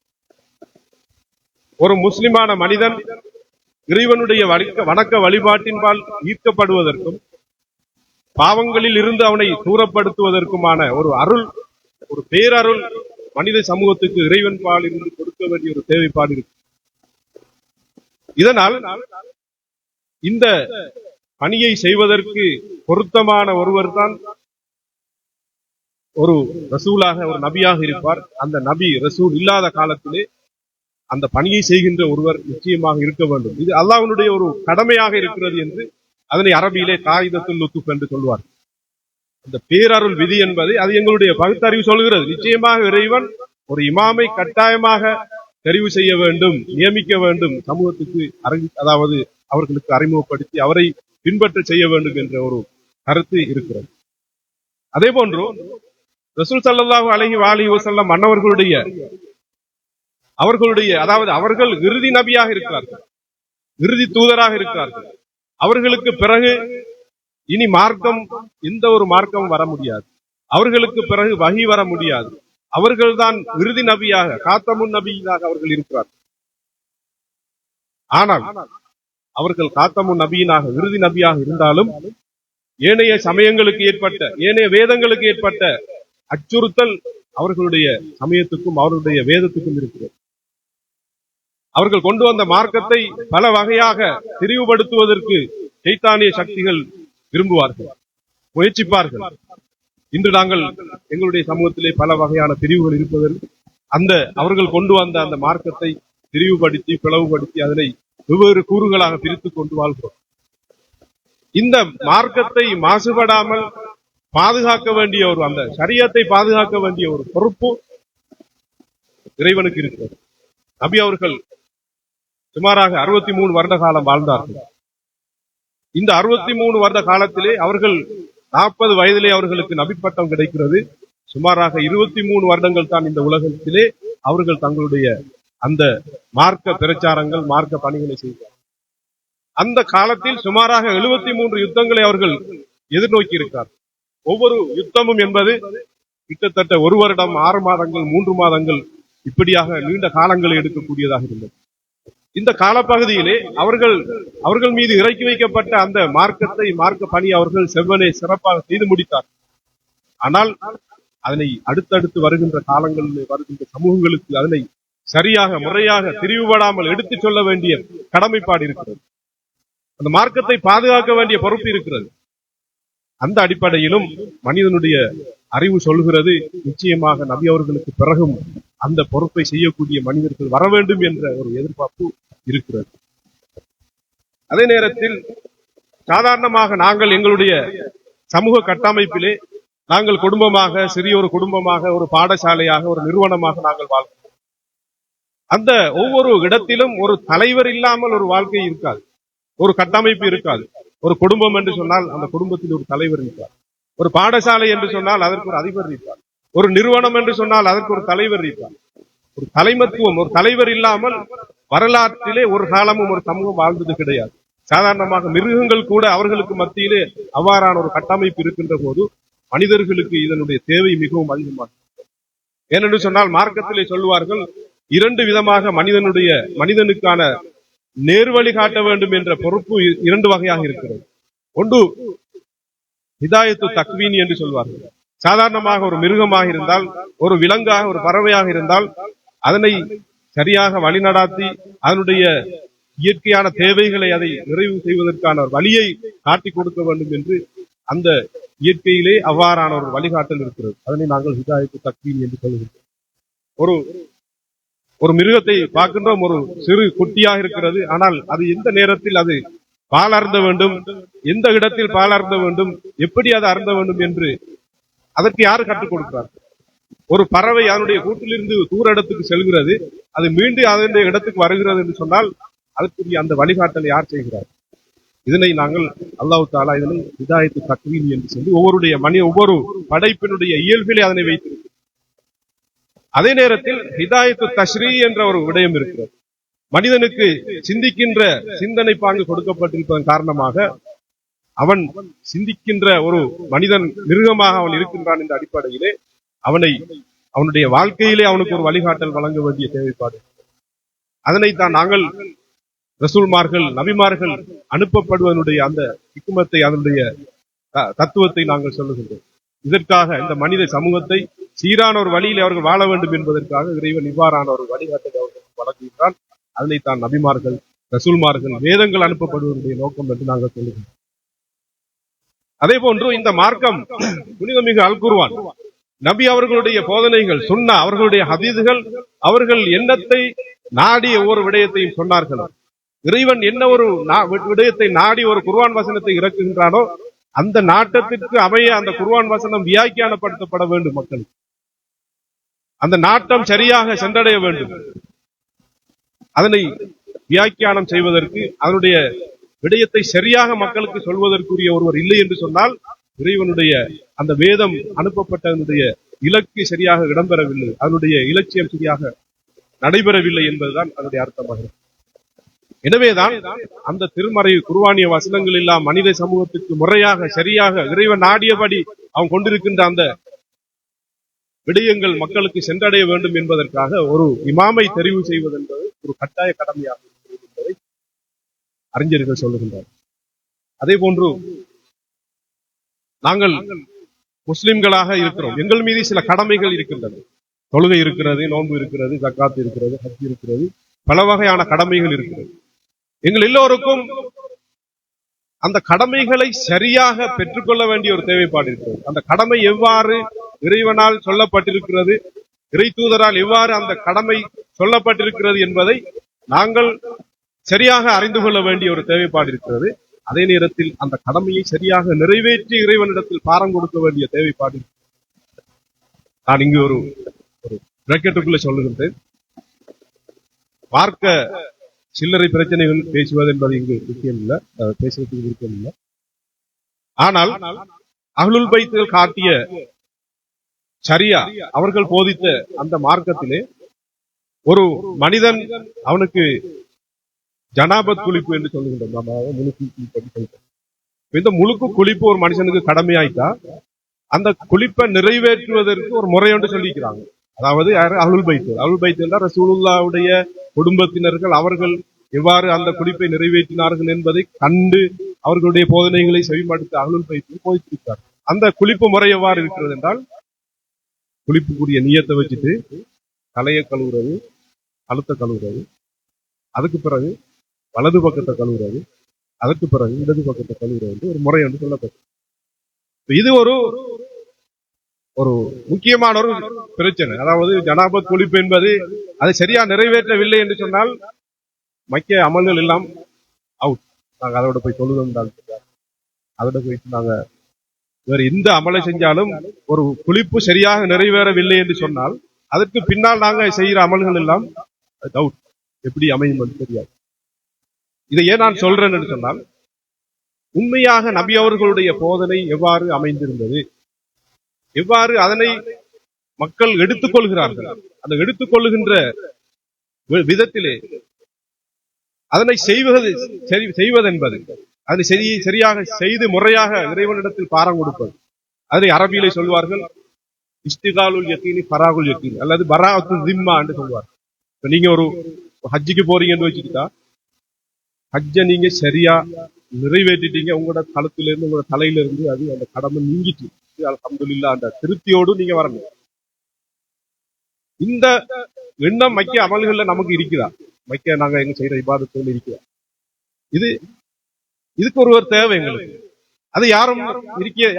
ஒரு முஸ்லிமான மனிதன் இறைவனுடைய வணக்க வழிபாட்டின்பால் ஈர்க்கப்படுவதற்கும் பாவங்களில் இருந்து அவனை தூரப்படுத்துவதற்குமான ஒரு அருள், ஒரு பேரருள் மனித சமூகத்துக்கு இறைவன் பால் இருந்து கொடுக்க வேண்டிய ஒரு தேவைப்பாடு இருக்கு. இதனால் இந்த பணியை செய்வதற்கு பொருத்தமான ஒருவர் தான் ஒரு ரசூலாக, ஒரு நபியாக இருப்பார். அந்த நபி ரசூல் இல்லாத காலத்திலே அந்த பணியை செய்கின்ற ஒருவர் நிச்சயமாக இருக்க வேண்டும். இது அல்லாஹ்வுடைய ஒரு கடமையாக இருக்கிறது என்று அதனை அரபியிலே காயிதத்துல் லுத்துஃப் என்று சொல்வார். அந்த பேரருள் விதி என்பது அது எங்களுடைய பகுத்தறிவு சொல்கிறது. நிச்சயமாக இறைவன் ஒரு இமாமை கட்டாயமாக தெரிவு செய்ய வேண்டும், நியமிக்க வேண்டும், சமூகத்துக்கு அதாவது அவர்களுக்கு அறிமுகப்படுத்தி அவரை பின்பற்ற செய்ய வேண்டும் என்ற ஒரு கருத்து இருக்கிறது. அதே போன்று ரசூல் ஸல்லல்லாஹு அலைஹி வஸல்லம் அவர்களுடைய அதாவது அவர்கள் இறுதி நபியாக இருக்கிறார்கள், இறுதி தூதராக இருக்கிறார்கள். அவர்களுக்கு பிறகு இனி மார்க்கம், எந்த ஒரு மார்க்கம் வர முடியாது. அவர்களுக்கு பிறகு வஹி வர முடியாது. அவர்கள்தான் இறுதி நபியாக, காத்தமுன் நபியாக அவர்கள் இருக்கிறார்கள். ஆனால் அவர்கள் காத்தமுன் நபியினாக, இறுதி நபியாக இருந்தாலும் ஏனைய சமயங்களுக்கு ஏற்பட்ட, ஏனைய வேதங்களுக்கு ஏற்பட்ட அச்சுறுத்தல் அவர்களுடைய சமயத்துக்கும் அவர்களுடைய வேதத்துக்கும் இருக்கிறது. அவர்கள் கொண்டு வந்த மார்க்கத்தை பல வகையாக திரிவுபடுத்துவதற்கு சைத்தானிய சக்திகள் விரும்புவார்கள், முயற்சிப்பார்கள். இன்று நாங்கள் எங்களுடைய சமூகத்திலே பல வகையான பிரிவுகள் இருப்பதற்கு அந்த அவர்கள் கொண்டு வந்த அந்த மார்க்கத்தை பிரிவுபடுத்தி பிளவுபடுத்தி அதனை வெவ்வேறு கூறுகளாக பிரித்துக் கொண்டு வாழ்கிறோம். இந்த மார்க்கத்தை மாசுபடாமல் பாதுகாக்க வேண்டிய ஒரு அந்த ஷரியத்தை பாதுகாக்க வேண்டிய ஒரு பொறுப்பு இறைவனுக்கு இருக்கிறது. நபி அவர்கள் சுமாராக 63 வருட காலம் வாழ்ந்தார்கள். இந்த 63 வருட காலத்திலே அவர்கள் 40 வயதிலே அவர்களுக்கு நபி பட்டம் கிடைக்கிறது. சுமாராக 23 வருடங்கள் தான் இந்த உலகத்திலே அவர்கள் தங்களுடைய அந்த மார்க்க பிரச்சாரங்கள் மார்க்க பணிகளை செய்தார். அந்த காலத்தில் சுமாராக 73 யுத்தங்களை அவர்கள் எதிர்நோக்கி இருக்கிறார். ஒவ்வொரு யுத்தமும் என்பது கிட்டத்தட்ட 1 வருடம் 6 மாதங்கள் 3 மாதங்கள் இப்படியாக நீண்ட காலங்களை எடுக்கக்கூடியதாக இருந்தது. இந்த காலப்பகுதியிலே அவர்கள் மீது இறக்கி வைக்கப்பட்ட அந்த மார்க்க பணி அவர்கள் செவ்வனே சிறப்பாக செய்து முடித்தார். ஆனால் அதனை அடுத்தடுத்து வருகின்ற காலங்களில் வருகின்ற சமூகங்களுக்கு அதனை சரியாக முறையாக திரிவுபடாமல் எடுத்துச் சொல்ல வேண்டிய கடமைப்பாடு இருக்கிறது. அந்த மார்க்கத்தை பாதுகாக்க வேண்டிய பொறுப்பு இருக்கிறது. அந்த அடிப்படையிலும் மனிதனுடைய அறிவு சொல்கிறது, நிச்சயமாக நபி அவர்களுக்கு பிறகும் அந்த பொறுப்பை செய்யக்கூடிய மனிதர்கள் வர வேண்டும் என்ற ஒரு எதிர்பார்ப்பு இருக்கிறது. அதே நேரத்தில் சாதாரணமாக நாங்கள் எங்களுடைய சமூக கட்டமைப்பிலே நாங்கள் குடும்பமாக சிறிய ஒரு குடும்பமாக ஒரு பாடசாலையாக ஒரு நிறுவனமாக நாங்கள் வாழ்கிறோம். அந்த ஒவ்வொரு இடத்திலும் ஒரு தலைவர் இல்லாமல் ஒரு வாழ்க்கை இருக்காது, ஒரு கட்டமைப்பு இருக்காது. ஒரு குடும்பம் என்று சொன்னால் அந்த குடும்பத்தில் ஒரு தலைவர் இருப்பார். ஒரு பாடசாலை என்று சொன்னால் அதற்கு ஒரு அதிபர் இருப்பார். ஒரு நிறுவனம் என்று சொன்னால் அதற்கு ஒரு தலைவர் இருப்பார். ஒரு தலைமத்துவம், ஒரு தலைவர் இல்லாமல் வரலாற்றிலே ஒரு காலமும் ஒரு சமூகம் வாழ்ந்தது கிடையாது. சாதாரணமாக மிருகங்கள் கூட அவர்களுக்கு மத்தியிலே அவ்வாறான ஒரு கட்டமைப்பு இருக்கின்ற போது மனிதர்களுக்கு இதனுடைய தேவை மிகவும் அதிகமாக. ஏனென்று சொன்னால் மார்க்கத்திலே சொல்லுவார்கள், 2 விதமாக மனிதனுக்கான நேர்வழி காட்ட வேண்டும் என்ற பொறுப்பு 2 வகையாக இருக்கிறது. ஒன்று ஹிதாயத்து தக்வீன் என்று சொல்வார்கள். சாதாரணமாக ஒரு மிருகமாக இருந்தால், ஒரு விலங்காக ஒரு பறவையாக இருந்தால் அதனை சரியாக வழிநடாத்தி அதனுடைய இயற்கையான தேவைகளை அதை நிறைவு செய்வதற்கான ஒரு வழியை காட்டி கொடுக்க வேண்டும் என்று அந்த இயற்கையிலே அவ்வாறான ஒரு வழிகாட்டல் இருக்கிறது. அதனை நாங்கள் ஹிதாயத்து தக்வீன் என்று சொல்லுகிறோம். ஒரு மிருகத்தை பார்க்கின்றோம், ஒரு சிறு குட்டியாக இருக்கிறது. ஆனால் அது எந்த நேரத்தில் அது பால் அருந்த வேண்டும், எந்த இடத்தில் பால் அருந்த வேண்டும், எப்படி அதை அருந்த வேண்டும் என்று அதற்கு யாரு கற்றுக் கொடுக்கிறார்? ஒரு பறவை அதனுடைய கூட்டிலிருந்து தூர இடத்துக்கு செல்கிறது, அது மீண்டும் அதனுடைய இடத்துக்கு வருகிறது என்று சொன்னால் அதற்குரிய அந்த வழிகாட்டலை யார் செய்கிறார்? இதனை நாங்கள் அல்லாஹ் தஆலா இதனை ஹிதாயத்து தக்வீன் என்று சொல்லி ஒவ்வொரு படைப்பினுடைய இயல்பிலே அதனை வைத்திருக்கிறார். அதே நேரத்தில் ஹிதாயத்து தஷ்ரீ என்ற ஒரு விடயம் இருக்கிறது. மனிதனுக்கு சிந்திக்கின்ற சிந்தனை பாங்கு கொடுக்கப்பட்டிருப்பதன் காரணமாக அவன் சிந்திக்கின்ற ஒரு மனிதன் மிருகமாக அவன் இருக்கின்றான் என்ற அடிப்படையிலே அவனுடைய வாழ்க்கையிலே அவனுக்கு ஒரு வழிகாட்டல் வழங்க வேண்டிய தேவைப்பாடு. அதனைத்தான் நாங்கள் ரசூல்மார்கள் நபிமார்கள் அனுப்பப்படுவதனுடைய அந்த ஹிக்மத்தை அதனுடைய தத்துவத்தை நாங்கள் சொல்லுகின்றோம். இதற்காக இந்த மனித சமூகத்தை சீரான ஒரு வழியில் அவர்கள் வாழ வேண்டும் என்பதற்காக இறைவன் இவ்வாறான ஒரு வழிகாட்டலை அவர்களுக்கு வழங்குகின்றான். அதனைத்தான் நபிமார்கள் ரசூல்மார்கள் வேதங்கள் அனுப்பப்படுவதனுடைய நோக்கம் என்று நாங்கள் சொல்லுகின்றோம். அதே போன்று இந்த மார்க்கம் புனிதமிகு அல் குர்ஆன், நபி அவர்களுடைய போதனைகள், சுன்னா, அவர்களுடைய ஹதீதுகள், அவர்கள் எண்ணத்தை நாடி ஒவ்வொரு விடயத்தையும் சொன்னார்கள். இறைவன் என்ன ஒரு விடயத்தை நாடி ஒரு குர்ஆன் வசனத்தை இறக்குகின்றானோ அந்த நாட்டத்திற்கு அமைய அந்த குர்ஆன் வசனம் வியாக்கியானப்படுத்தப்பட வேண்டும். மக்களுக்கு அந்த நாட்டம் சரியாக சென்றடைய வேண்டும். அதனை வியாக்கியானம் செய்வதற்கு அதனுடைய விடயத்தை சரியாக மக்களுக்கு சொல்வதற்குரிய ஒருவர் இல்லை என்று சொன்னால் இறைவனுடைய அந்த வேதம் அனுப்பப்பட்டதனுடைய இலக்கு சரியாக இடம்பெறவில்லை, அதனுடைய இலட்சியம் சரியாக நடைபெறவில்லை என்பதுதான் அதனுடைய அர்த்தமாகிறது. எனவேதான் அந்த திருமறை குர்ஆனிய வசனங்கள் எல்லாம் மனித சமூகத்துக்கு முறையாக சரியாக இறைவன் நாடியபடி அவன் கொண்டிருக்கின்ற அந்த விடயங்கள் மக்களுக்கு சென்றடைய வேண்டும் என்பதற்காக ஒரு இமாமை தெரிவு செய்வது என்பது ஒரு கட்டாய கடமையாக இருக்கிறது என்பதை அறிஞர்கள் சொல்லுகின்றனர். அதே போன்று நாங்கள் முஸ்லிம்களாக இருக்கிறோம், எங்கள் மீது சில கடமைகள் இருக்கின்றன. தொழுகை இருக்கிறது, நோன்பு இருக்கிறது, ஜக்காத் இருக்கிறது, ஹஜ் இருக்கிறது, பல வகையான கடமைகள் இருக்கிறது. எங்கள் எல்லோருக்கும் அந்த கடமைகளை சரியாக பெற்றுக்கொள்ள வேண்டிய ஒரு தேவைப்பாடு இருக்கிறது. அந்த கடமை எவ்வாறு இறைவனால் சொல்லப்பட்டிருக்கிறது, இறை தூதரால் எவ்வாறு அந்த கடமை சொல்லப்பட்டிருக்கிறது என்பதை நாங்கள் சரியாக அறிந்து கொள்ள வேண்டிய ஒரு தேவைப்பாடு இருக்கிறது. அதே நேரத்தில் அந்த கடமையை சரியாக நிறைவேற்றி இறைவனிடத்தில் பாரம் கொடுக்க வேண்டிய தேவைப்பாடு. நான் இங்கு ஒரு பிரக்கெட்டுக்குள்ள சொல்லுகின்றேன். பார்க்க சில்லறை பிரச்சனைகள் பேசுவது என்பது இங்கு முக்கியம் இல்லை, பேசுவதற்கு முக்கியம் இல்லை. ஆனால் அஹ்லுல் பைத்துகள் காட்டிய சரியா அவர்கள் போதித்த அந்த மார்க்கத்திலே ஒரு மனிதன் அவனுக்கு ஜனாபத் குளிப்பு என்று சொல்லுகின்றோம். இந்த முழுக்கு குளிப்பு ஒரு மனுஷனுக்கு கடமையாயிட்டா அந்த குளிப்பை நிறைவேற்றுவதற்கு ஒரு முறை ஒன்று சொல்லிக்கிறாங்க. அதாவது அஹ்லுல் பைத், அஹ்லுல் பைத் என்றால் ரசூலுல்லாஹ்வுடைய குடும்பத்தினர்கள் அவர்கள் எவ்வாறு அந்த குளிப்பை நிறைவேற்றினார்கள் என்பதை கண்டு அவர்களுடைய போதனைகளை செவிமடுத்த அஹ்லுல் பைத் போதித்திருக்கிறார். அந்த குளிப்பு முறை எவ்வாறு இருக்கிறது என்றால், குளிப்புக்குரிய நியத்தை வச்சுட்டு தலையை கழுவுறது, கழுத்தை கழுவுறது, அதுக்கு பிறகு வலது பக்கத்தை கழுவுறது, அதற்கு பிறகு இடது பக்கத்தை கழுவுறது ஒரு முறை என்று சொல்லப்பட்டது. இது ஒரு ஒரு முக்கியமான ஒரு பிரச்சனை. அதாவது ஜனாபத் குளிப்பு என்பது அதை சரியா நிறைவேற்றவில்லை என்று சொன்னால் மக்கிய அமல்கள் எல்லாம் அவுட். நாங்கள் அதோட போய் தொழுதால் அதோட போயிட்டு நாங்க வேறு எந்த அமலை செஞ்சாலும் ஒரு குளிப்பு சரியாக நிறைவேறவில்லை என்று சொன்னால் அதற்கு பின்னால் நாங்க செய்கிற அமல்கள் எல்லாம் அவுட். எப்படி அமையும் தெரியாது. இதை ஏன் நான் சொல்றேன் என்று சொன்னால், உண்மையாக நபி அவர்களுடைய போதனை எவ்வாறு அமைந்திருந்தது, எவ்வாறு அதனை மக்கள் எடுத்துக்கொள்கிறார்கள், அந்த எடுத்துக்கொள்ளுகின்ற விதத்திலே அதனை செய்வதென்பது, அதனை சரியாக செய்து முறையாக இறைவனிடத்தில் பாரம் கொடுப்பது. அதனை அரபியிலே சொல்வார்கள் இஸ்திகாலுல் யகீனி ஃபராகுல் யகீன் அல்லது பராஅத்து திம்மா என்று சொல்வார்கள். இப்ப நீங்க ஒரு ஹஜ்ஜுக்கு போறீங்கன்னு வச்சுக்கிட்டா, ஹஜ்ஜை நீங்க சரியா நிறைவேற்றிட்டீங்க, உங்களோட களத்திலிருந்து உங்களோட தலையிலிருந்து அது அந்த கடமை நீங்கிட்டு அல்ஹம்துலில்லாஹ் அந்த திருப்தியோடு நீங்க வரணும். இந்த எண்ணம் மக்கிய அமல்கள்ல நமக்கு இருக்குதா? மக்கிய நாங்க எங்க செய்யற இபாதத்தோடு இருக்குதா? இதுக்கு ஒருவர் தேவை எங்களுக்கு. அது யாரும்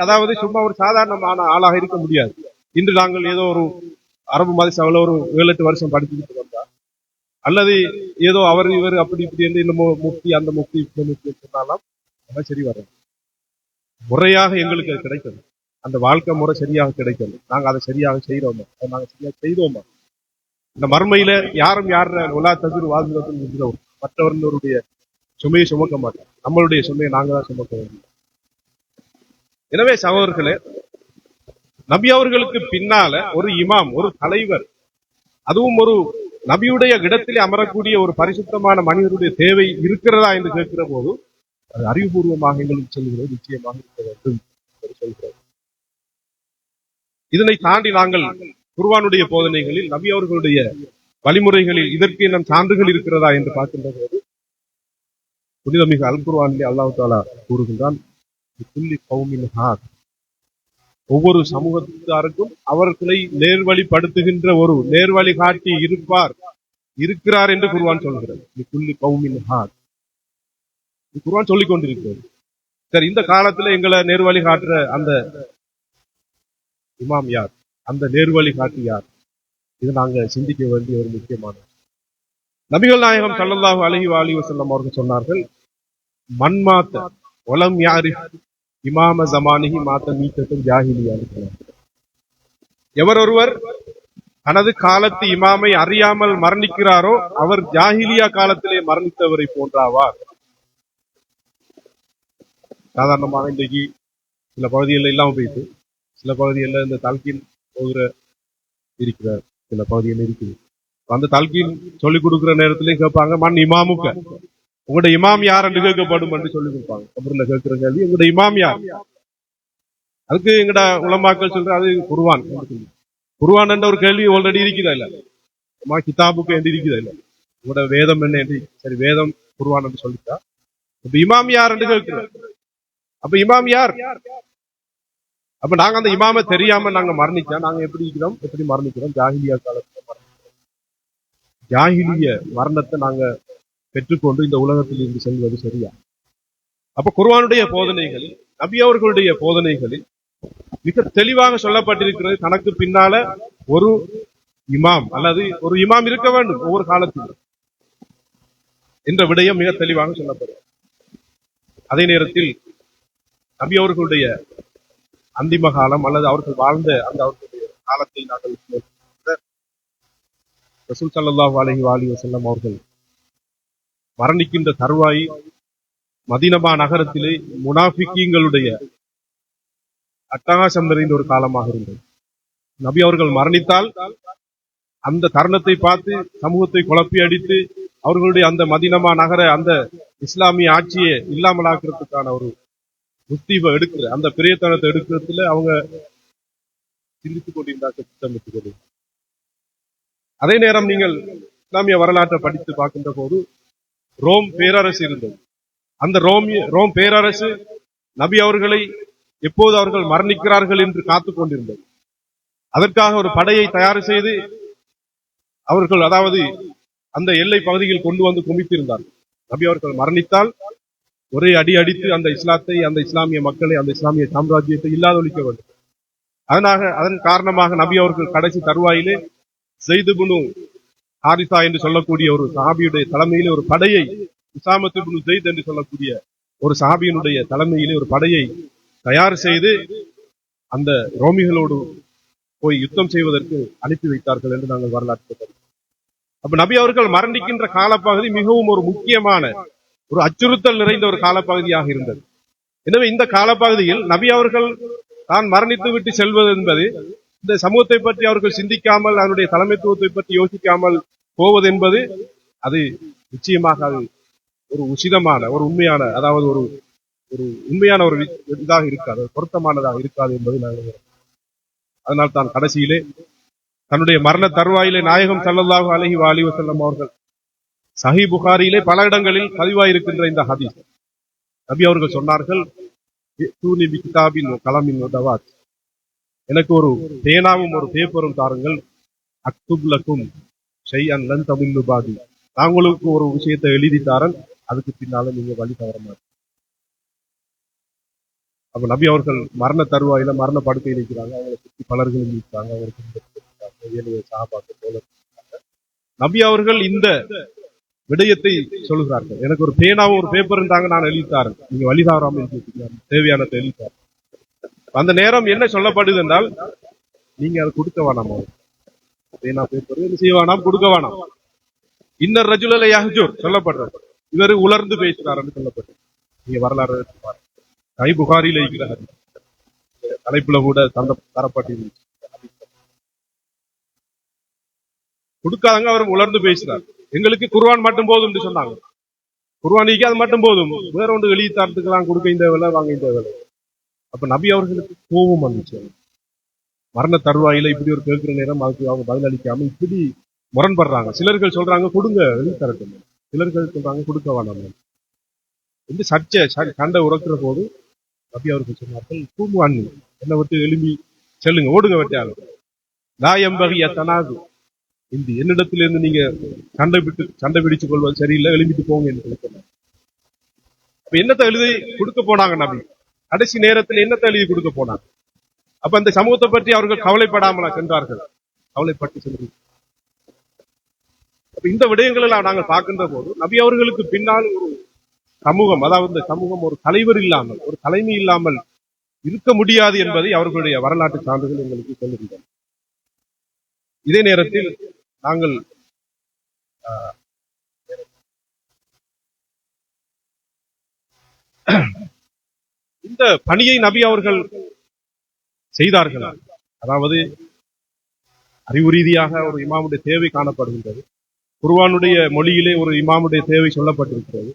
அதாவது சும்மா ஒரு சாதாரணமான ஆளாக இருக்க முடியாது. இன்று நாங்கள் ஏதோ ஒரு அரபு மதசபையில ஒரு 7-8 வருஷம் படிச்சுக்கிட்டு வந்தா, அல்லது ஏதோ அவர் இவர் அப்படி இப்படி என்று இந்த முக்தி அந்த முக்தி இந்த முக்தி சொன்னாலும் அதான் சரி வரும். முறையாக எங்களுக்கு அது கிடைக்கணும், அந்த வாழ்க்கை முறை சரியாக கிடைக்கணும். நாங்க அதை சரியாக செய்யறோமா, அதை நாங்க சரியாக செய்தோமா? இந்த மறுமையில யாரும் உலா தகுர் வாழ்ந்து மற்றவர்களுடைய சுமையை சுமக்க மாட்டோம், நம்மளுடைய சுமையை நாங்க தான் சுமக்க வேண்டும். எனவே சகோதரர்களே, நபி அவர்களுக்கு பின்னால ஒரு இமாம், ஒரு தலைவர், அதுவும் ஒரு நபியுடைய இடத்திலே அமரக்கூடிய ஒரு பரிசுத்தமான மனிதனுடைய தேவை இருக்கிறதா என்று கேட்கிற போது அது அறிவுபூர்வமாக எங்களுக்கு சொல்கிறது நிச்சயமாக இருக்க வேண்டும் என்று சொல்கிறது. இதனை தாண்டி நாங்கள் குர்ஆனுடைய போதனைகளில் நபி அவர்களுடைய வழிமுறைகளில் இதற்கு நம் சான்றுகள் இருக்கிறதா என்று பார்க்கின்ற போது புனிதமிகு அல் குர்ஆனிலே அல்லாஹ் தஆலா கூறுகின்றான், ஒவ்வொரு சமூகத்தாருக்கும் அவர்களை நேர்வழிப்படுத்துகின்ற ஒரு நேர்வழி காட்டி இருக்கிறார் என்று குர்ஆன் சொல்கிறது. குர்ஆன் சொல்லிக் கொண்டிருக்கிறது. சரி, இந்த காலத்துல எங்களை நேர்வழி காட்டுற அந்த இமாம் யார், அந்த நேர்வழி காட்டி யார்? இது நாங்க சிந்திக்க வேண்டிய ஒரு முக்கியமான. நபிகள் நாயகம் ஸல்லல்லாஹு அலைஹி வஸல்லம் அவர்கள் சொன்னார்கள், மன்மாத்த வலம் யாரிஃப் இமாம ஜமானிஹி மாத்த மீத்தத்தும் ஜாஹிலியா. எவர் ஒருவர் தனது காலத்து இமாமை அறியாமல் மரணிக்கிறாரோ அவர் ஜாஹிலியா காலத்திலே மரணித்தவரை போன்றாவார். சாதாரணமாக இன்றைக்கு சில பகுதிகளில் இல்லாம போயிட்டு, சில பகுதிகளில் இந்த தல்கீன் போகிற இருக்கிற சில பகுதிகள் இருக்குது. அந்த தல்கீன் சொல்லிக் கொடுக்குற நேரத்திலேயே கேட்பாங்க, மண் இமாமுக்க, உங்களோட இமாம் யார் என்று கேட்கப்படும் என்று சொல்லி கொடுப்பாங்க. கபூர்ல கேட்கிற கேள்வி, உங்களோட இமாம் யார்? அதுக்கு எங்கட உலமாக்கள் சொல்ற அது குர்ஆன். குர்ஆன் என்ற ஒரு கேள்வி ஆல்ரெடி இருக்குதா இல்ல, கிதாபுக்கு என்று இருக்குதா இல்ல, உங்களோட வேதம் என்ன என்று. சரி, வேதம் குர்ஆன் என்று சொல்லிட்டா இப்ப இமாம் யார் என்று கேட்கிறோம். அப்ப இமாம் யார்? அப்ப நாங்க அந்த இமாம தெரியாம நாங்க மரணிச்சா நாங்க எப்படி இருக்கிறோம், எப்படி மரணிக்கிறோம்? ஜாஹிலியா காலத்துல மரணிக்கிறோம். ஜாஹிலிய மரணத்தை நாங்க பெற்றுக்கொண்டு இந்த உலகத்தில் இருந்து செல்வது சரியா? அப்ப குர்ஆனுடைய போதனைகளில், நபி அவர்களுடைய போதனைகளில் மிக தெளிவாக சொல்லப்பட்டிருக்கிறது, தனக்கு பின்னால ஒரு இமாம் அல்லது ஒரு இமாம் இருக்க வேண்டும் ஒவ்வொரு காலத்திலும் என்ற விடயம் மிக தெளிவாக சொல்லப்படுகிறது. அதே நேரத்தில் நபி அவர்களுடைய அந்திம காலம் அல்லது அவர்கள் வாழ்ந்த அந்த அவர்களுடைய காலத்தை நாங்கள் ரசூல் ஸல்லல்லாஹு அலைஹி வஸல்லம் அவர்கள் மரணிக்கின்ற தருவாய் மதீனமா நகரத்திலே முனாஃபிக்கீங்களுடைய அட்டகாசம் நிறைந்த ஒரு காலமாக இருந்தது. நபி அவர்கள் மரணித்தால் அந்த தருணத்தை பார்த்து சமூகத்தை குழப்பி அடித்து அவர்களுடைய அந்த மதீனமா நகர அந்த இஸ்லாமிய ஆட்சியை இல்லாமலாக்குறதுக்கான ஒரு முஸ்தீபை எடுக்கிற அந்த பிரயத்தனத்தை எடுக்கிறதுல அவங்க சிந்தித்துக் கொண்டிருந்தார்கள், திட்டமிட்டுக் கொண்டிருந்தார்கள். அதே நேரம் நீங்கள் இஸ்லாமிய வரலாற்றை படித்து பார்க்கின்ற போது ரோம் பேரரசு இருந்தது. அந்த ரோம் பேரரசு நபி அவர்களை எப்போது அவர்கள் மரணிக்கிறார்கள் என்று காத்துக் கொண்டிருந்தது. அதற்காக ஒரு படையை தயார் செய்து அவர்கள் அதாவது அந்த எல்லை பகுதியில் கொண்டு வந்து குமித்திருந்தார்கள். நபி அவர்கள் மரணித்தால் ஒரே அடி அடித்து அந்த இஸ்லாத்தை, அந்த இஸ்லாமிய மக்களை, அந்த இஸ்லாமிய சாம்ராஜ்யத்தை இல்லாதொழிக்க வேண்டும். அதன் காரணமாக நபி அவர்கள் கடைசி தருவாயிலே ஸைத் இப்னு ஹாரிஸா என்று சொல்லக்கூடிய ஒரு சஹாபியுடைய தலைமையிலே ஒரு படையை, உஸாமத் இப்னு ஸைத் என்று சொல்லக்கூடிய ஒரு சஹாபியினுடைய தலைமையிலே ஒரு படையை தயார் செய்து அந்த ரோமிகளோடு போய் யுத்தம் செய்வதற்கு அனுப்பி வைத்தார்கள் என்று நாங்கள் வரலாற்று. அப்ப நபி அவர்கள் மரணிக்கின்ற காலப்பகுதி மிகவும் ஒரு முக்கியமான ஒரு அச்சுறுத்தல் நிறைந்த ஒரு காலப்பகுதியாக இருந்தது. எனவே இந்த காலப்பகுதியில் நபி அவர்கள் தான் மரணித்து விட்டு செல்வது என்பது இந்த சமூகத்தை பற்றி அவர்கள் சிந்திக்காமல், அதனுடைய தலைமைத்துவத்தை பற்றி யோசிக்காமல் போவது என்பது அது நிச்சயமாக அது ஒரு உசிதமான ஒரு உண்மையான, அதாவது ஒரு ஒரு உண்மையான ஒரு இதாக இருக்காது, பொருத்தமானதாக இருக்காது என்பது நாங்கள். அதனால் தான் கடைசியிலே தன்னுடைய மரண தருவாயிலே நாயகம் ஸல்லல்லாஹு அலைஹி வஸல்லம் அவர்கள் சஹீஹ் புகாரியிலே பல இடங்களில் பதிவாயிருக்கின்ற இந்த ஹதீஸ், நபி அவர்கள் சொன்னார்கள், கலமின் உதவாத், எனக்கு ஒரு பேனாவும் ஒரு பேப்பரும் தாருங்கள், அக்துப் லக்கும் ஷைஅன் லன் தமில்லு பாதி, நாங்களுக்கு ஒரு விஷயத்தை எழுதி தாரன், அதுக்கு பின்னால நீங்க வழி தவற மாட்டீங்க. அப்ப நபி அவர்கள் மரண தருவாயில மரண படுக்கையில் இருக்கிறாங்க, அவங்களை சுற்றி பலர்களும் இருக்கிறாங்க, அவங்களுக்கு சஹாபாக்கள் போல. நபி அவர்கள் இந்த விடயத்தை சொல்கிறார்கள், எனக்கு ஒரு பேனாவும் ஒரு பேப்பரும் தாங்க, நான் எழுதித்தாரன், நீங்க வழி தவறாமல் இருக்கிறீங்க, தேவையானதை எழுதித்தார். அந்த நேரம் என்ன சொல்லப்படுது என்றால், நீங்க அதை கொடுக்க வேணாம், பேனா பேப்பர் என்ன செய்ய வேணாம், கொடுக்க வேணாம். இன்னர் ரஜுலலை யஹ்ஜுர் சொல்லப்படுறது, இவர் உலர்ந்து பேசுறாருன்னு சொல்லப்படுறது. நீங்க வரலாறு சஹீஹ் புகாரியில இருக்கிறார், தலைப்புல கூட தரப்பட்டிருந்துச்சு. கொடுக்காதங்க, அவர் உலர்ந்து பேசுறார். எங்களுக்கு குர்ஆன் மட்டும் போதும் என்று சொன்னாங்க. குர்ஆனிக்கு அது மட்டும் போதும், வேற ஒன்று எழுதி தரத்துக்கெல்லாம் கொடுக்க இந்த வேலை, வாங்க இந்த வேலை. அப்ப நபி அவர்களுக்கு கோபம் வந்துச்சு. மரண தருவாயில இப்படி ஒரு கேட்கிற நேரம் அதுக்கு அவங்க பதிலளிக்காம இப்படி முரண்படுறாங்க. சிலர்கள் சொல்றாங்க கொடுங்க எழுதி தரட்டும், சிலர்கள் சொல்றாங்க கொடுக்க வேணாம் என்று சர்ச்சை சண்டை உறக்குற போது நபி அவர்கள் சொன்னார்கள், கூமுவான், என்னை விட்டு எழுப்பி செல்லுங்க, ஓடுங்க வெட்டியாங்க, நாயம்பகிய தனாது இந்த என்னிடத்திலிருந்து நீங்க சண்டை பிடிச்சுக் கொள்வது சரியில்லை, எழுப்பிட்டு போங்க என்று சொன்னாங்க. அப்ப என்னத்தை எழுதி கொடுக்க போனாங்க நபி? கடைசி நேரத்தில் என்னத்தை எழுதி கொடுக்க போனாங்க? அப்ப அந்த சமூகத்தை பற்றி அவர்கள் கவலைப்படாமலா சென்றார்கள்? கவலைப்பட்டு சென்று. அப்ப இந்த விடயங்கள் எல்லாம் நாங்கள் பார்க்கின்ற போது நபி அவர்களுக்கு பின்னால் ஒரு சமூகம், அதாவது இந்த சமூகம் ஒரு தலைவர் இல்லாமல், ஒரு தலைமை இல்லாமல் இருக்க முடியாது என்பதை அவர்களுடைய வரலாற்று சான்றுகள் எங்களுக்கு சொல்லுகின்றன. இதே நேரத்தில் நாங்கள் இந்த பணியை நபி அவர்கள் செய்தார்கள். அதாவது அறிவு ரீதியாக ஒரு இமாமுடைய தேவை காணப்படுகின்றது, குர்ஆனுடைய மொழியிலே ஒரு இமாமுடைய தேவை சொல்லப்பட்டிருக்கிறது,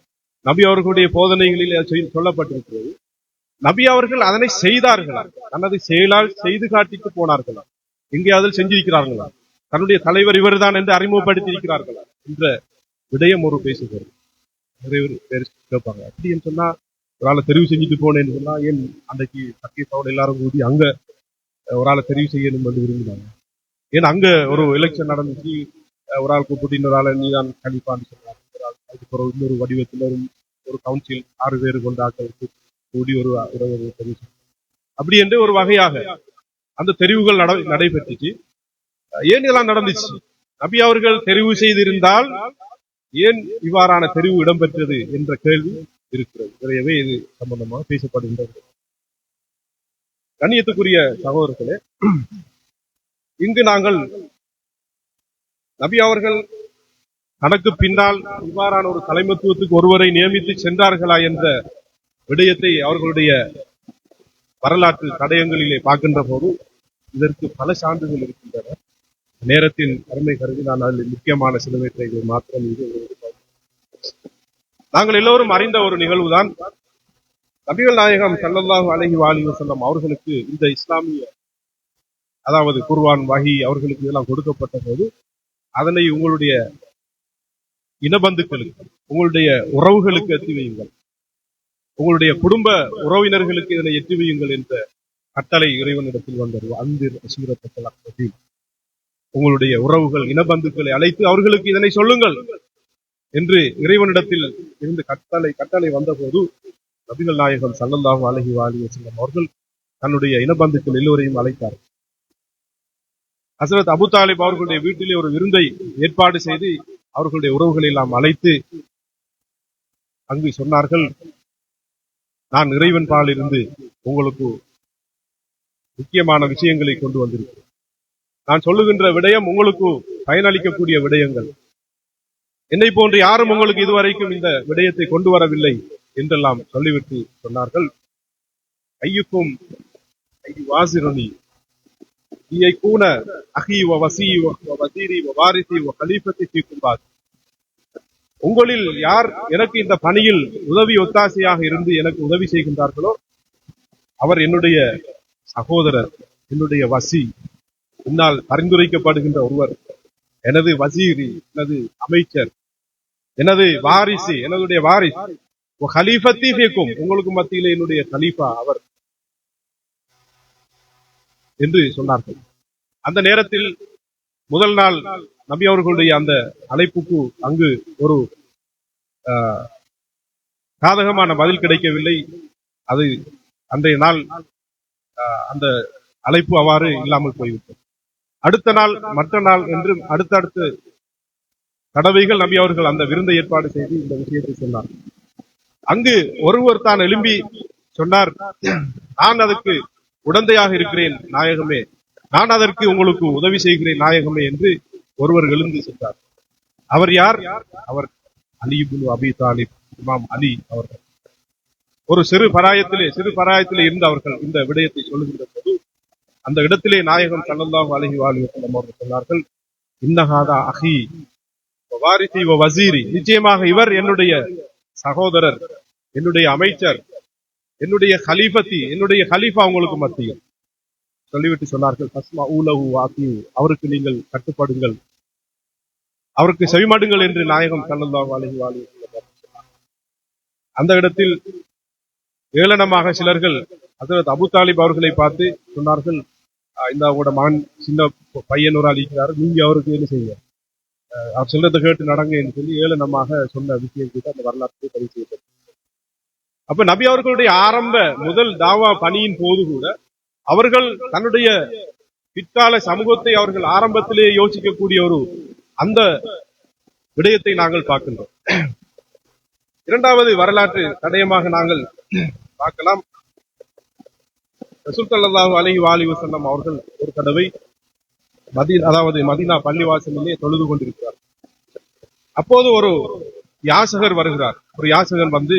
நபி அவர்களுடைய போதனைகளிலே சொல்லப்பட்டிருக்கிறது. நபி அவர்கள் அதனை செய்தார்களா, தனது செயலால் செய்து காட்டிட்டு போனார்களா, எங்கேயாவது செஞ்சிருக்கிறார்களா, தன்னுடைய தலைவர் இவர்தான் என்று அறிமுகப்படுத்தி இருக்கிறார்களா என்ற விடயம் ஒரு பேசுகிறது. நிறைய பேர் கேட்பாங்க, அப்படி என்று சொன்னா ஒரு ஆளை தெரிவு செஞ்சுட்டு போனேன்னு சொன்னா ஏன் அன்றைக்கு சக்கீசாவோட எல்லாரும் கூடி அங்க ஒரு ஆளை தெரிவு செய்யணும் என்று விரும்பினாங்க? ஏன்னா அங்க ஒரு எலெக்ஷன் நடந்துச்சு, ஒரு ஆள் கூப்பிட்டு இன்னொரு ஆளை நீதான் கண்டிப்பான்னு சொன்னாங்க, அதுக்கு இன்னொரு வடிவத்தில் ஒரு கவுன்சில் 6 பேர் கொண்ட ஆட்களுக்கு கூடி ஒரு தெரிவு. அப்படி என்று ஒரு வகையாக அந்த தெரிவுகள் நடைபெற்றுச்சு. ஏன் இதெல்லாம் நடந்துச்சு? நபி அவர்கள் தெரிவு செய்திருந்தால் ஏன் இவ்வாறான தெரிவு இடம்பெற்றது என்ற கேள்வி இருக்கிறது. நிறையவே இது சம்பந்தமாக பேசப்படுகின்றது. கண்ணியத்துக்குரிய சகோதரர்களே, இங்கு நாங்கள் நபி அவர்கள் தனக்கு பின்னால் இவ்வாறான ஒரு தலைமைத்துவத்துக்கு ஒருவரை நியமித்து சென்றார்களா என்ற விடயத்தை அவர்களுடைய வரலாற்று தடயங்களிலே பார்க்கின்ற போது இதற்கு பல சான்றுகள் இருக்கின்றன. நேரத்தின் அருமை கருதி நான் அதில் முக்கியமான சிலவற்றை மாத்திரம் நாங்கள் எல்லோரும் அறிந்த ஒரு நிகழ்வுதான் நபிகள் நாயகம் ஸல்லல்லாஹு அலைஹி வஸல்லம் அவர்களுக்கு இந்த இஸ்லாமிய, அதாவது குர்ஆன் வஹி அவர்களுக்கு இதெல்லாம் கொடுக்கப்பட்ட போது அதனை உங்களுடைய இனபந்துக்களுக்கு, உங்களுடைய உறவுகளுக்கு எத்தி வையுங்கள், உங்களுடைய குடும்ப உறவினர்களுக்கு இதனை எத்தி வையுங்கள் என்ற கட்டளை இறைவனிடத்தில் வந்தது. அந்திர் அசீரத்தல், உங்களுடைய உறவுகள் இனபந்துக்களை அழைத்து அவர்களுக்கு இதனை சொல்லுங்கள் என்று இறைவனிடத்தில் இருந்து கட்டளை வந்தபோது நபிகள் நாயகம் ஸல்லல்லாஹு அலைஹி வஸல்லம் அவர்கள் தன்னுடைய இனபந்துக்கள் எல்லோரையும் அழைத்தார். ஹஸரத் அபூ தாலிப் அவர்களுடைய வீட்டிலே ஒரு விருந்தை ஏற்பாடு செய்து அவர்களுடைய உறவுகளை எல்லாம் அழைத்து அங்கு சொன்னார்கள், நான் இறைவன் பால் இருந்து உங்களுக்கு முக்கியமான விஷயங்களை கொண்டு வந்திருக்கிறேன். நான் சொல்லுகின்ற விடயம் உங்களுக்கு பயனளிக்கக்கூடிய விடயங்கள். என்னை போன்று யாரும் உங்களுக்கு இதுவரைக்கும் இந்த விடயத்தை கொண்டு வரவில்லை என்றெல்லாம் சொல்லிவிட்டு சொன்னார்கள், ஐயுக்கும் வாசிரணி கூன அஹி வசி வசீரி வாரிசி கலீஃபத்தி ஃபீக்கும் பாத். உங்களில் யார் எனக்கு இந்த பணியில் உதவி ஒத்தாசையாக இருந்து எனக்கு உதவி செய்கின்றார்களோ அவர் என்னுடைய சகோதரர், என்னுடைய வசி, என்னால் பரிந்துரைக்கப்படுகின்ற ஒருவர், எனது வசீரி, எனது அமைச்சர், எனது வாரிசு, என்னுடைய வாரிஸ், கலீஃபத்தி ஃபீக்கும், உங்களுக்கு மத்தியிலே என்னுடைய கலீஃபா அவர் என்று சொன்னார்கள். அந்த நேரத்தில் முதல் நாள் நபி அவர்களுடைய அந்த அழைப்புக்கு அங்கு ஒரு சாதகமான பதில் கிடைக்கவில்லை. அது அன்றைய நாள் அந்த அழைப்பு அவ்வாறு இல்லாமல் போய்விட்டது. அடுத்த நாள், மற்ற நாள் என்று அடுத்தடுத்த தடவைகள் நபி அவர்கள் அந்த விருந்தை ஏற்பாடு செய்து இந்த விஷயத்தை சொன்னார். அங்கு ஒருவர் தான் எழும்பி சொன்னார், நான் அதற்கு உடந்தையாக இருக்கிறேன் நாயகமே, நான் அதற்கு உங்களுக்கு உதவி செய்கிறேன் நாயகமே என்று ஒருவர் எழுந்து சென்றார். அவர் யார்? அவர் அலி இப்னு அபி தாலிப், இமாம் அலி அவர்கள். ஒரு சிறு பராயத்திலே இருந்து அவர்கள் இந்த விடயத்தை சொல்லுகின்ற போது அந்த இடத்திலே நாயகம் ஸல்லல்லாஹு அலைஹி வஸல்லம் அவர்கள் சொன்னார்கள், இன்னஹாதா அஹி வாரிசி வசீரி, நிச்சயமாக இவர் என்னுடைய சகோதரர், என்னுடைய அமைச்சர், என்னுடைய கலீஃபத்தி, என்னுடைய கலீஃபா உங்களுக்கு மத்தியில். சொல்லிவிட்டு சொன்னார்கள், ஃபஸ்மஉ லஹு வஅத்திஉ, அவருக்கு நீங்கள் கட்டுப்படுங்கள், அவருக்கு செவிமடுங்கள் என்று நாயகம் ஸல்லல்லாஹு அலைஹி வஸல்லம் சொன்னார். அந்த இடத்தில் ஏளனமாக சிலர்கள் ஹஸரத் அபூ தாலிப் அவர்களை பார்த்து சொன்னார்கள், இந்த அவங்களோட மகன் சின்ன பையன் ஒரு அழிக்கிறார், நீங்க அவருக்கு என்ன செய்யுங்க, அவர் சொல்றதை கேட்டு நடங்க என்று சொல்லி ஏளனமாக சொன்ன விஷயம் கூட அந்த வரலாற்றை பதிவு செய்யப்பட்டது. அப்ப நபி அவர்களுடைய ஆரம்ப முதல் தாவா பணியின் போது கூட அவர்கள் தன்னுடைய பிற்கால சமூகத்தை அவர்கள் ஆரம்பத்திலே யோசிக்கக்கூடிய ஒரு அந்த விடயத்தை நாங்கள் பார்க்கின்றோம். இரண்டாவது வரலாற்று தடயமாக நாங்கள் பார்க்கலாம். ரசூல் ஸல்லல்லாஹு அலைஹி வஸல்லம் அவர்கள் ஒரு தடவை மதீனா பள்ளிவாசலிலே தொழுது கொண்டிருக்கிறார். அப்போது ஒரு யாசகர் வருகிறார். ஒரு யாசகர் வந்து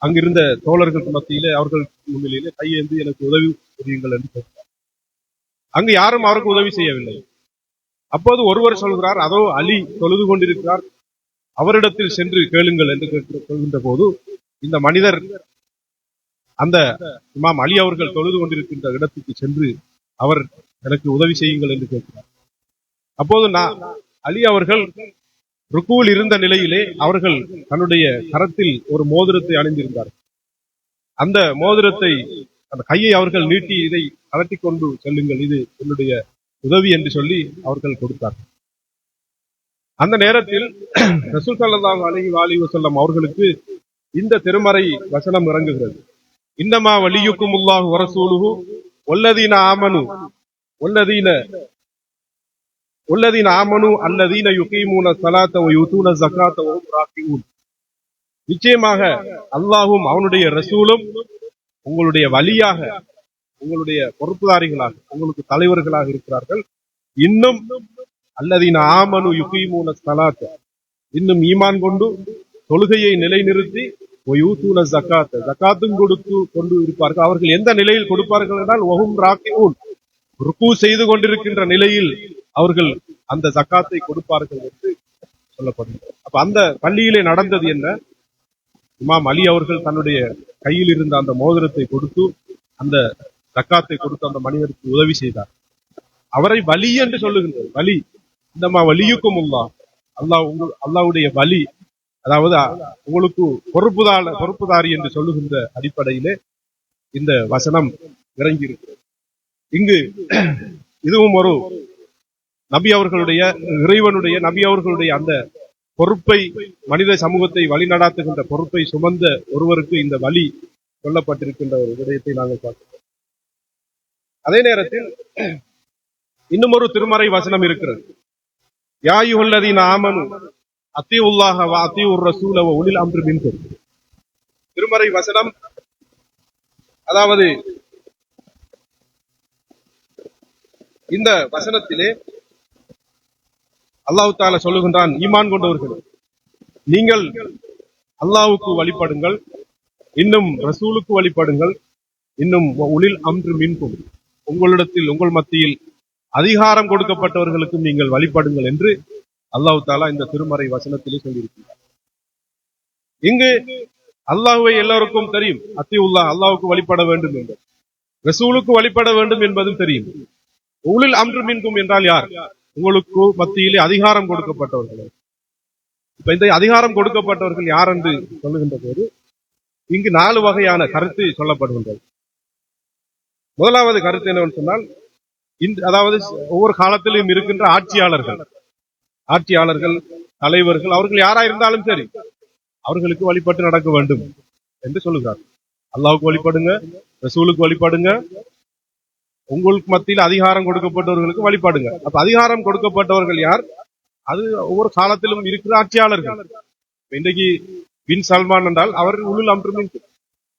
அங்கிருந்த தோழர்களுக்கு மத்தியிலே அவர்கள் முன்னிலையிலே கையேந்தி எனக்கு உதவி புரியுங்கள் என்று கேட்கிறார். அங்கு யாரும் அவருக்கு உதவி செய்யவில்லை. அப்போது ஒருவர் சொல்கிறார், அதோ அலி தொழுது கொண்டிருக்கிறார், அவரிடத்தில் சென்று கேளுங்கள் என்று சொல்கின்ற போது இந்த மனிதர் அந்த இமாம் அலி அவர்கள் தொழுது கொண்டிருக்கின்ற இடத்துக்கு சென்று அவர் எனக்கு உதவி செய்யுங்கள் என்று கேட்கிறார். அப்போது அலி அவர்கள் ருக்குவில் இருந்த நிலையிலே அவர்கள் தன்னுடைய கரத்தில் ஒரு மோதிரத்தை அணிந்திருந்தார். அந்த மோதிரத்தை, அந்த கையை அவர்கள் நீட்டி இதை கலட்டி கொண்டு செல்லுங்கள், இது என்னுடைய உதவி என்று சொல்லி அவர்கள் கொடுத்தார்கள். அந்த நேரத்தில் ரசூல் ஸல்லல்லாஹு அலைஹி வஸல்லம் அவர்களுக்கு இந்த திருமறை வசனம் இறங்குகிறது. இன்னமா வலியுக்குமுல்லாஹு வரசூலுஹு வல்லதீன ஆமனு வல்லதீன ஆமனு அல்லதீன யுகீமூன ஸலாத்த வ யூதூன ஸகாத்த வ ஹும் ராக்கிஊன். நிச்சயமாக அல்லாஹ்வும் அவனுடைய ரசூலும் உங்களுடைய வலியாக, உங்களுடைய பொறுப்புதாரிகளாக, உங்களுக்கு தலைவர்களாக இருக்கிறார்கள். இன்னும் அல்லதீன ஆமனு யுகீமூன ஸலாத்த, இன்னும் ஈமான் கொண்டு தொழுகையை நிலைநிறுத்தி யூதூன ஸகாத்த, ஸகாத்தும் கொடுத்து கொண்டு இருப்பார்கள். அவர்கள் எந்த நிலையில் கொடுப்பார்கள் என்றால் வஹும் ராக்கிஊன், ருக்கு செய்து கொண்டிருக்கின்ற நிலையில் அவர்கள் அந்த ஸகாத்தை கொடுப்பார்கள் என்று சொல்லப்படுகிறது. அப்ப அந்த பள்ளியிலே நடந்தது என்ன? இமாம் அலி அவர்கள் தன்னுடைய கையில் இருந்த அந்த மோதிரத்தை கொடுத்து அந்த ஸகாத்தை கொடுத்து அந்த மனிதருக்கு உதவி செய்தார். அவரை வலி என்று சொல்லுகின்றது. வலி, இந்தமா வலியுக்குமுல்லாஹ், அல்லாஹ்வுடைய வலி, அதாவது உங்களுக்கு பொறுப்புதாரி என்று சொல்லுகின்ற அடிப்படையிலே இந்த வசனம் இறங்கி இருக்கிறது. இங்கு இதுவும் ஒரு நபி அவர்களுடைய, இறைவனுடைய நபி அவர்களுடைய அந்த பொறுப்பை, மனித சமூகத்தை வழிநடாத்துகின்ற பொறுப்பை சுமந்த ஒருவருக்கு இந்த வழி சொல்லப்பட்டிருக்கின்ற ஒரு விடயத்தை நாங்கள் பார்க்கிறோம். அதே நேரத்தில் இன்னும் ஒரு திருமறை வசனம் இருக்கிறது. யா அய்யுஹல்லதீன ஆமனு அத்தீஉல்லாஹ வ அத்தீஉர் ரசூல வ உலில் அம்ரி மின்கும். திருமறை வசனம், அதாவது இந்த வசனத்திலே அல்லாஹ் தஆலா சொல்லுகின்றான், ஈமான் கொண்டவர்கள் நீங்கள் அல்லாஹ்வுக்கு வழிபடுங்கள், இன்னும் ரசூலுக்கு வழிபடுங்கள், இன்னும் உலில் அம்ரி மின்கும், உங்களிடத்தில் உங்கள் மத்தியில் அதிகாரம் கொடுக்கப்பட்டவர்களுக்கும் நீங்கள் வழிபடுங்கள் என்று அல்லாஹ் தஆலா இந்த திருமறை வசனத்திலே சொல்லியிருக்கிறார். இங்கு அல்லாஹ்வை எல்லோருக்கும் தெரியும், அத்தீஉல்லாஹ், அல்லாஹ்வுக்கு வழிபட வேண்டும் என்பது, ரசூலுக்கு வழிபட வேண்டும் என்பதும் தெரியும். உலில் அம்ரி மின்கும் என்றால் யார்? உங்களுக்கு மத்தியிலே அதிகாரம் கொடுக்கப்பட்டவர்கள். இப்ப இந்த அதிகாரம் கொடுக்கப்பட்டவர்கள் யார் என்று சொல்லுகின்ற போது இங்கு 4 வகையான கருத்து சொல்லப்படுகின்றது. முதலாவது கருத்து என்னவென்று சொன்னால், அதாவது ஒவ்வொரு காலத்திலும் இருக்கின்ற ஆட்சியாளர்கள், தலைவர்கள், அவர்கள் யாரா இருந்தாலும் சரி, அவர்களுக்கு வழிபட்டு நடக்க வேண்டும் என்று சொல்லுகிறார். அல்லாஹ்வுக்கு வழிபடுங்க, ரசூலுக்கு வழிபடுங்க, உங்களுக்கு மத்தியில் அதிகாரம் கொடுக்கப்பட்டவர்களுக்கு வழிபாடுங்க. அப்ப அதிகாரம் கொடுக்கப்பட்டவர்கள் யார்? அது ஒவ்வொரு காலத்திலும் இருக்கிற ஆட்சியாளர்கள். இன்றைக்கு பின் சல்மான் என்றால் அவர் உலுல் அம்ரி மின்கும்,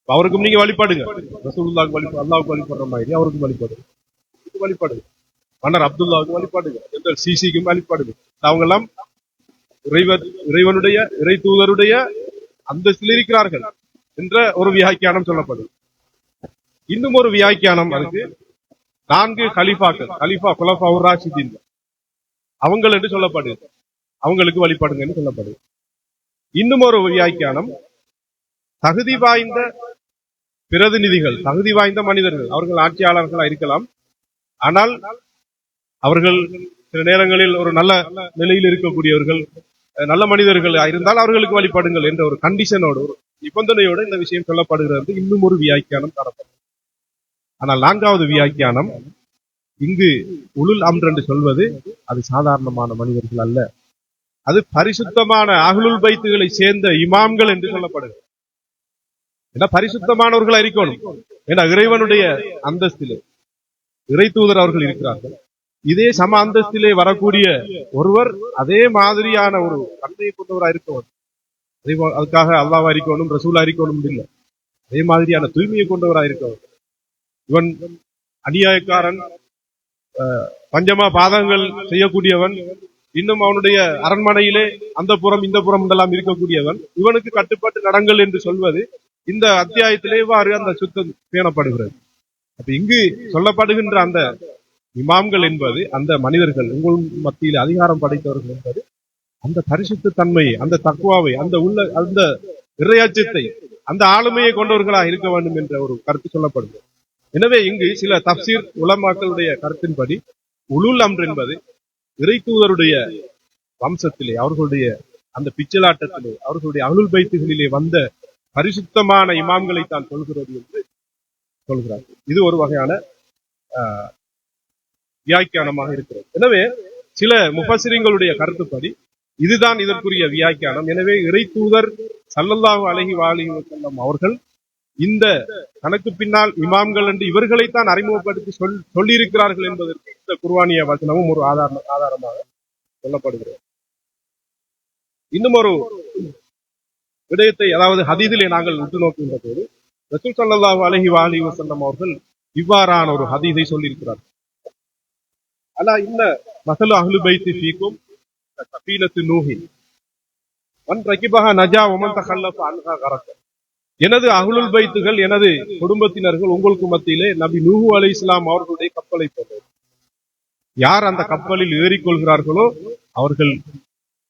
அவருக்கும் நீங்க வழிபாடுங்க. ரசூலுல்லாஹ்வுக்கு அல்லாஹ்வுக்கு வழிபடுற மாதிரி அவருக்கும் வழிபாடுங்க. மன்னர் அப்துல்லாவுக்கு வழிபாடுங்க, எந்த சிசிக்கும் வழிபாடுங்க. அவங்க எல்லாம் இறைவனுடைய, இறை தூதருடைய அந்தஸ்தில் இருக்கிறார்கள் என்ற ஒரு வியாக்கியானம் சொல்லப்படும். இன்னும் ஒரு வியாக்கியானம், அதுக்கு 4 கலீஃபாக்கள், குலஃபா ராஷிதீன், அவங்கள் என்று சொல்லப்படுது, அவங்களுக்கு வழிபாடுங்க என்று சொல்லப்படுது. இன்னும் ஒரு வியாக்கியானம், தகுதி வாய்ந்த பிரதிநிதிகள், தகுதி வாய்ந்த மனிதர்கள், அவர்கள் ஆட்சியாளர்களா இருக்கலாம், ஆனால் அவர்கள் சில நேரங்களில் ஒரு நல்ல நிலையில் இருக்கக்கூடியவர்கள், நல்ல மனிதர்கள் இருந்தால் அவர்களுக்கு வழிபாடுங்கள் என்ற ஒரு கண்டிஷனோடு, ஒரு நிபந்தனையோடு இந்த விஷயம் சொல்லப்படுகிறது. இன்னும் ஒரு வியாக்கியானம் தரப்படும். ஆனால் 4வது வியாக்கியானம், இங்கு உலுல் அம்ர் என்று சொல்வது அது சாதாரணமான மனிதர்கள் அல்ல, அது பரிசுத்தமான அஹ்லுல் பைத்துகளை சேர்ந்த இமாம்கள் என்று சொல்லப்படுகிறது. ஏன்னா பரிசுத்தமானவர்களா இருக்கணும். ஏன்னா இறைவனுடைய அந்தஸ்திலே இறை தூதர் அவர்கள் இருக்கிறார்கள். இதே சம அந்தஸ்திலே வரக்கூடிய ஒருவர் அதே மாதிரியான ஒரு தன்மையை கொண்டவராக இருக்கணும். அதுக்காக அல்லாஹ் அறிக்கணும், ரசூல் அறிக்கணும் இல்லை, அதே மாதிரியான தூய்மையை கொண்டவராக இருக்கணும். இவன் அநியாயக்காரன், பஞ்சமா பாதங்கள் செய்யக்கூடியவன், இன்னும் அவனுடைய அரண்மனையிலே அந்த புறம் இந்த புறம் என்றெல்லாம் இருக்கக்கூடியவன், இவனுக்கு கட்டுப்பட்டு நடங்கள் என்று சொல்வது இந்த அத்தியாயத்திலே இவ்வாறு அந்த சுத்தம் பேணப்படுகிறது. அப்ப இங்கு சொல்லப்படுகின்ற அந்த இமாம்கள் என்பது அந்த மனிதர்கள், உங்கள் மத்தியில் அதிகாரம் படைத்தவர்கள் என்பது அந்த பரிசுத்த தன்மையை, அந்த தக்குவாவை, அந்த இறையச்சத்தை, அந்த ஆளுமையை கொண்டவர்களாக இருக்க வேண்டும் என்ற ஒரு கருத்து சொல்லப்படுகிறது. எனவே இங்கு சில தப்சீர் உலமாக்களுடைய கருத்தின்படி உலுல் அம்ர் என்பது இறை தூதருடைய வம்சத்திலே, அவர்களுடைய அந்த பிச்சலாட்டத்திலே, அவர்களுடைய அஹ்லுல் பைத்துகளிலே வந்த பரிசுத்தமான இமாம்களை தான் சொல்கிறது என்று சொல்கிறார்கள். இது ஒரு வகையான வியாக்கியானமாக இருக்கிறது. எனவே சில முஃபஸ்ஸிரீன்களுடைய கருத்துப்படி இதுதான் இதற்குரிய வியாக்கியானம். எனவே இறை தூதர் ஸல்லல்லாஹு அலைஹி வஸல்லம் அவர்கள் இந்த தனக்கு பின்னால் இமாம்கள் என்று இவர்களைத்தான் அறிமுகப்படுத்தி சொல்லியிருக்கிறார்கள் என்பதற்கு இந்த குர்ஆனிய வசனமும் ஒரு ஆதாரமாக சொல்லப்படுகிறது. இன்னும் ஒரு விடயத்தை, அதாவது ஹதீஸிலே நாங்கள் உற்று நோக்குகின்ற போது ரசூல் ஸல்லல்லாஹு அலைஹி வஸல்லம் அவர்கள் இவ்வாறான ஒரு ஹதீஸை சொல்லியிருக்கிறார். அலா இன்ன மஸலு அஹ்லு பைத்தி ஃபீக்கும் கஃபீலத்து நூஹின் மன் ரகிபஹா நஜா வமன் தகல்லஃப அன்ஹா கரக. எனது அஹ்லுல் பைத்துகள், எனது குடும்பத்தினர்கள் உங்களுக்கு மத்தியிலே நபி நூஹு அலைஹிஸ்ஸலாம் அவர்களுடைய கப்பலை போன்றது. யார் அந்த கப்பலில் ஏறிக்கொள்கிறார்களோ அவர்கள்